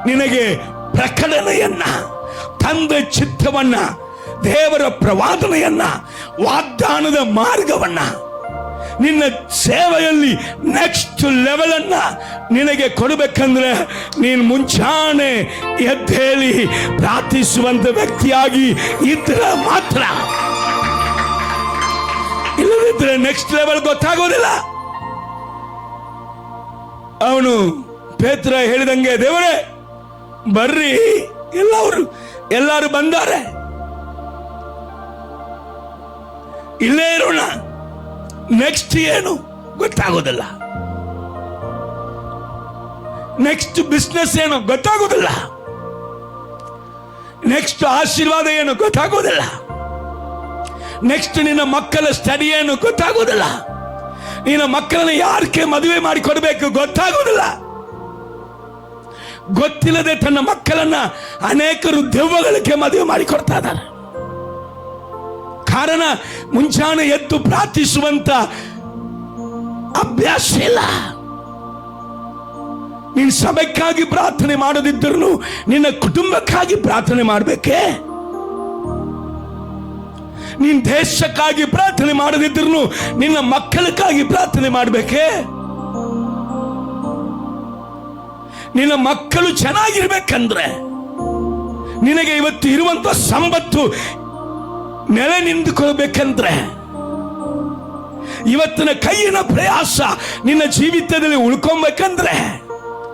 ನಿನಗೆ ಪ್ರಕಟಣೆಯನ್ನ, ತಂದೆ ಚಿತ್ತವನ್ನ, ದೇವರ ಪ್ರವಾದನೆಯನ್ನ, ವಾಗ್ದಾನದ ಮಾರ್ಗವನ್ನ, ನಿನ್ನ ಸೇವೆಯಲ್ಲಿ ನೆಕ್ಸ್ಟ್ ಲೆವೆಲ್ ಅನ್ನ ನಿನಗೆ ಕೊಡಬೇಕಂದ್ರೆ ನೀನು ಮುಂಚಾನೆ ಎದ್ದೇಳಿ ಪ್ರಾರ್ಥಿಸುವಂತ ವ್ಯಕ್ತಿಯಾಗಿ ಇದ್ರೆ ಮಾತ್ರ. ಇಲ್ಲದಿದ್ರೆ ನೆಕ್ಸ್ಟ್ ಲೆವೆಲ್ ಗೊತ್ತಾಗೋದಿಲ್ಲ. ಅವನು ಪೇತ್ರ ಹೇಳಿದಂಗೆ, ದೇವರೇ ಬರ್ರಿ, ಎಲ್ಲರೂ ಬಂದಾರೆ, ಇಲ್ಲೇ ಇರೋಣ. ನೆಕ್ಸ್ಟ್ ಏನು ಗೊತ್ತಾಗೋದಿಲ್ಲ, ನೆಕ್ಸ್ಟ್ ಬಿಸ್ನೆಸ್ ಏನು ಗೊತ್ತಾಗೋದಿಲ್ಲ, ನೆಕ್ಸ್ಟ್ ಆಶೀರ್ವಾದ ಏನು ಗೊತ್ತಾಗೋದಿಲ್ಲ. ನೆಕ್ಸ್ಟ್ ನಿನ್ನ ಮಕ್ಕಳ ಸ್ಟಡಿ ಏನು ಗೊತ್ತಾಗೋದಿಲ್ಲ. ನಿನ್ನ ಮಕ್ಕಳನ್ನ ಯಾರಕ್ಕೆ ಮದುವೆ ಮಾಡಿ ಕೊಡಬೇಕು ಗೊತ್ತಾಗೋದಿಲ್ಲ. ಗೊತ್ತಿಲ್ಲದೆ ತನ್ನ ಮಕ್ಕಳನ್ನ ಅನೇಕರು ದೆವ್ವಗಳಿಗೆ ಮದುವೆ ಮಾಡಿ ಕೊಡ್ತಾ ಇದ್ದಾರೆ. ಕಾರಣ ಮುಂಜಾನೆ ಎದ್ದು ಪ್ರಾರ್ಥಿಸುವಂತ ಅಭ್ಯಾಸ ಇಲ್ಲ. ನೀನು ಸಭೆಕ್ಕಾಗಿ ಪ್ರಾರ್ಥನೆ ಮಾಡದಿದ್ದರೂ ನಿನ್ನ ಕುಟುಂಬಕ್ಕಾಗಿ ಪ್ರಾರ್ಥನೆ ಮಾಡಬೇಕೇ? ನೀನ್ ದೇಶಕ್ಕಾಗಿ ಪ್ರಾರ್ಥನೆ ಮಾಡದಿದ್ರೂ ನಿನ್ನ ಮಕ್ಕಳಕ್ಕಾಗಿ ಪ್ರಾರ್ಥನೆ ಮಾಡಬೇಕೇ? ನಿನ್ನ ಮಕ್ಕಳು ಚೆನ್ನಾಗಿರ್ಬೇಕಂದ್ರೆ, ನಿನಗೆ ಇವತ್ತು ಇರುವಂತ ಸಂಪತ್ತು ನೆಲೆ ನಿಂತುಕೊಳ್ಬೇಕಂದ್ರೆ, ಇವತ್ತಿನ ಕೈಯಿನ ಪ್ರಯಾಸ ನಿನ್ನ ಜೀವಿತದಲ್ಲಿ ಉಳ್ಕೊಬೇಕಂದ್ರೆ,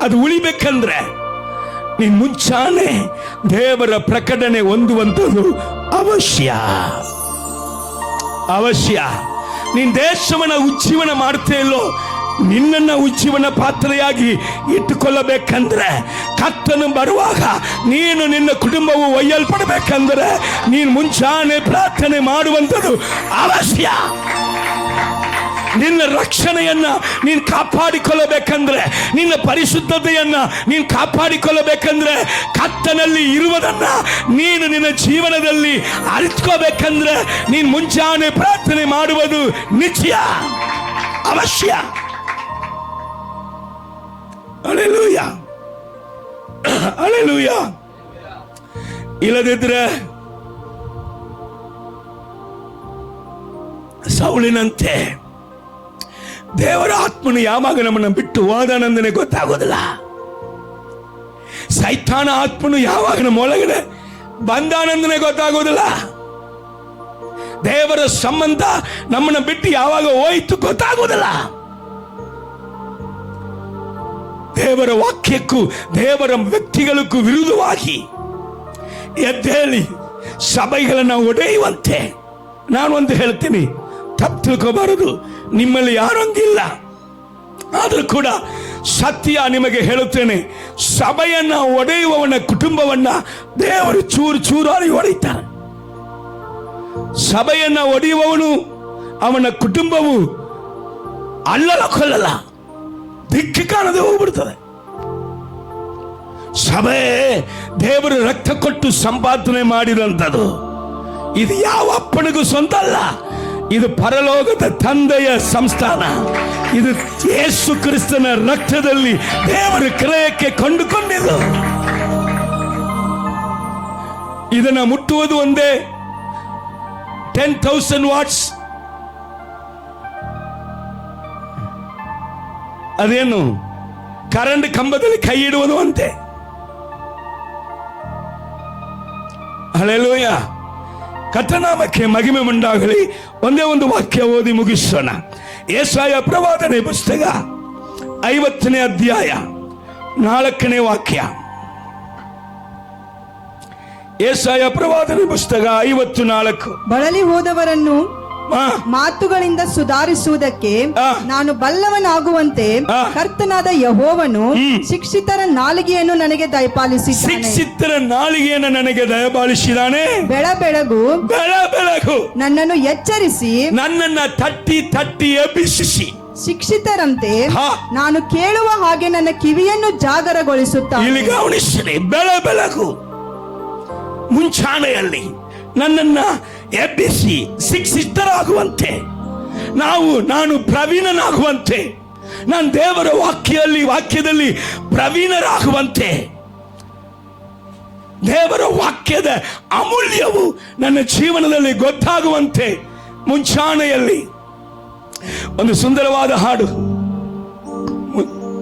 ಅದು ಉಳಿಬೇಕಂದ್ರೆ ನೀನ್ ಮುಂಚಾನೆ ದೇವರ ಪ್ರಕಟಣೆ ಹೊಂದುವಂಥದ್ದು ಅವಶ್ಯ. ನೀನ್ ದೇಶವನ್ನ ಉಜ್ಜೀವನ ಮಾಡ್ತೇ ಇಲ್ಲೋ, ನಿನ್ನನ್ನ ಉಜ್ಜೀವನ ಪಾತ್ರೆಯಾಗಿ ಇಟ್ಟುಕೊಳ್ಳಬೇಕಂದ್ರೆ, ಕರ್ತನು ಬರುವಾಗ ನೀನು ನಿನ್ನ ಕುಟುಂಬವು ಒಯ್ಯಲ್ಪಡಬೇಕಂದ್ರೆ ನೀನು ಮುಂಚಾನೆ ಪ್ರಾರ್ಥನೆ ಮಾಡುವಂಥದ್ದು ಅವಶ್ಯ. ನಿನ್ನ ರಕ್ಷಣೆಯನ್ನ ನೀನು ಕಾಪಾಡಿಕೊಳ್ಳಬೇಕಂದ್ರೆ, ನಿನ್ನ ಪರಿಶುದ್ಧತೆಯನ್ನ ನೀನು ಕಾಪಾಡಿಕೊಳ್ಳಬೇಕಂದ್ರೆ, ಕರ್ತನಲ್ಲಿ ಇರುವುದನ್ನ ನೀನು ನಿನ್ನ ಜೀವನದಲ್ಲಿ ಅರಿತುಕೋಬೇಕಂದ್ರೆ ನೀನು ಮುಂಚಾನೆ ಪ್ರಾರ್ಥನೆ ಮಾಡುವುದು ನಿತ್ಯ ಅವಶ್ಯ. Hallelujah, hallelujah. ಇಲ್ಲದಿದ್ರೆ ಸೌಲಿನಂತೆ ದೇವರ ಆತ್ಮನು ಯಾವಾಗ ನಮ್ಮನ್ನು ಬಿಟ್ಟು ಹೋದನೆಂದರೆ ಗೊತ್ತಾಗೋದಿಲ್ಲ. ಸೈತಾನ ಆತ್ಮನು ಯಾವಾಗ ನಮ್ಮ ಒಳಗಡೆ ಬಂದಾನೆಂದರೆ ಗೊತ್ತಾಗೋದಿಲ್ಲ. ದೇವರ ಸಂಬಂಧ ನಮ್ಮನ್ನು ಬಿಟ್ಟು ಯಾವಾಗ ಹೋಯಿತು ಗೊತ್ತಾಗೋದಿಲ್ಲ. ದೇವರ ವಾಕ್ಯಕ್ಕೂ ದೇವರ ವ್ಯಕ್ತಿಗಳಿಗೂ ವಿರುದ್ಧವಾಗಿ ಎದ್ದೇಳಿ ಸಭೆಗಳನ್ನು ಒಡೆಯುವಂತೆ ನಾನು ಒಂದು ಹೇಳ್ತೀನಿ, ತಪ್ಪು ತಿಳ್ಕೋಬಾರದು. ನಿಮ್ಮಲ್ಲಿ ಯಾರೊಂದಿಲ್ಲ, ಆದರೂ ಕೂಡ ಸತ್ಯ ನಿಮಗೆ ಹೇಳುತ್ತೇನೆ, ಸಭೆಯನ್ನ ಒಡೆಯುವವನ ಕುಟುಂಬವನ್ನ ದೇವರು ಚೂರು ಚೂರಾಗಿ ಹೊಡೆಯುತ್ತಾರೆ. ಸಭೆಯನ್ನ ಒಡೆಯುವವನು ಅವನ ಕುಟುಂಬವು ಅಲ್ಲಲ್ಲ ಕೊಲ್ಲಲ್ಲ, ದಿಕ್ಕು ಕಾಣದೆ ಹೋಗ್ಬಿಡ್ತದೆ. ಸಭೆ ದೇವರು ರಕ್ತ ಕೊಟ್ಟು ಸಂಪಾದನೆ ಮಾಡಿದಂಥದ್ದು. ಇದು ಯಾವ ಅಪ್ಪನಿಗೂ ಸ್ವಂತ ಅಲ್ಲ, ಇದು ಪರಲೋಕದ ತಂದೆಯ ಸಂಸ್ಥಾನ. ಇದು ಯೇಸು ಕ್ರಿಸ್ತನ ರಕ್ತದಲ್ಲಿ ದೇವರ ಕ್ರಯಕ್ಕೆ ಕೊಂಡುಕೊಂಡಿದ್ದು. ಇದನ್ನ ಮುಟ್ಟುವುದು ಒಂದೇ 10,000 ವಾಟ್ಸ್. ಅದೇನು ಕರೆಂಟ್ ಕಂಬದಲ್ಲಿ ಕೈ ಇಡುವುದು ಅಂತೆ. ಹಲ್ಲೆಲೂಯಾ, ಕರ್ತನಾಮಕ್ಕೆ ಮಹಿಮೆ ಉಂಟಾಗಲಿ. ಒಂದೇ ಒಂದು ವಾಕ್ಯ ಓದಿ ಮುಗಿಸೋಣ. ಯೆಶಾಯ ಪ್ರವಾದನೆ ಪುಸ್ತಕ 50ನೇ ಅಧ್ಯಾಯ 4ನೇ ವಾಕ್ಯ. ಯೆಶಾಯ ಪ್ರವಾದನೆ ಪುಸ್ತಕ 54. ಬಳಲಿ ಹೋದವರನ್ನು ಮಾತುಗಳಿಂದ ಸುಧಾರಿಸುವುದಕ್ಕೆ ನಾನು ಬಲ್ಲವನಾಗುವಂತೆ ಕರ್ತನಾದ ಯೆಹೋವನು ಶಿಕ್ಷಿತರ ನಾಲಿಗೆಯನ್ನು ನನಗೆ ದಯಪಾಲಿಸಿದ್ದಾನೆ. ಶಿಕ್ಷಿತರ ನಾಲಿಗೆಯನ್ನು ನನಗೆ ದಯಪಾಲಿಸಿದ್ದಾನೆ. ಬೆಳಬೆಳಗು ನನ್ನನ್ನು ಎಚ್ಚರಿಸಿ ನನ್ನನ್ನ ತಟ್ಟಿ ತಟ್ಟಿ ಎಬ್ಬಿಸಿ ಶಿಕ್ಷಿತರಂತೆ ನಾನು ಕೇಳುವ ಹಾಗೆ ನನ್ನ ಕಿವಿಯನ್ನು ಜಾಗರಗೊಳಿಸುತ್ತಾನೆ. ಇಲ್ಲಿ ಗಮನಿಸಿರಿ, ಬೆಳಬೆಳಗು ಮುಂಚಾನೆಯಲ್ಲಿ ನನ್ನನ್ನ ಎಬ್ಬಿಸಿ ಶಿಕ್ಷಿತರಾಗುವಂತೆ, ನಾನು ಪ್ರವೀಣನಾಗುವಂತೆ, ನಾನು ದೇವರ ವಾಕ್ಯದಲ್ಲಿ ಪ್ರವೀಣರಾಗುವಂತೆ, ದೇವರ ವಾಕ್ಯದ ಅಮೂಲ್ಯವು ನನ್ನ ಜೀವನದಲ್ಲಿ ಗೊತ್ತಾಗುವಂತೆ ಮುಂಚಾನೆಯಲ್ಲಿ ಒಂದು ಸುಂದರವಾದ ಹಾಡು.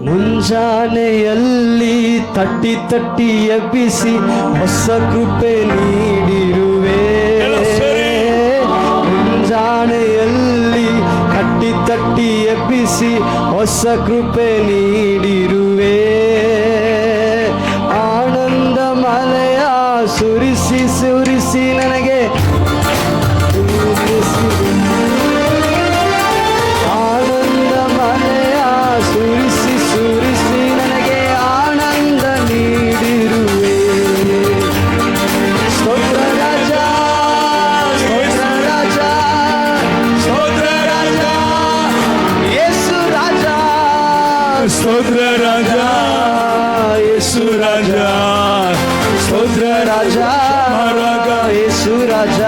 ಮುಂಜಾನೆಯಲ್ಲಿ ತಟ್ಟಿ ತಟ್ಟಿ ಎಬ್ಬಿಸಿ ಹೊಸ ಕೃಪೆ ನೀಡಿರುವೆ. ಮುಂಜಾನೆಯಲ್ಲಿ ತಟ್ಟಿ ತಟ್ಟಿ ಎಬ್ಬಿಸಿ ಹೊಸ ಕೃಪೆ ನೀಡಿರುವೆ. ಆನಂದ ಮಳೆಯ ಸುರಿಸಿ ಸುರಿಸಿ ನನಗೆ ಆನಂದ ಮಳೆಯ ಸುರಿಸಿ ಸುರಿಸಿ ನನಗೆ ಆನಂದ ನೀಡಿರುವೆ. ಸ್ತೋತ್ರ ರಾಜ, ಸ್ತೋತ್ರ ರಾಜ. ಸ್ತೋತ್ರ ರಾಜ ಯೇಸು ರಾಜ ಸ್ತೋತ್ರ ರಾಜ ಯೇಸು ರಾಜ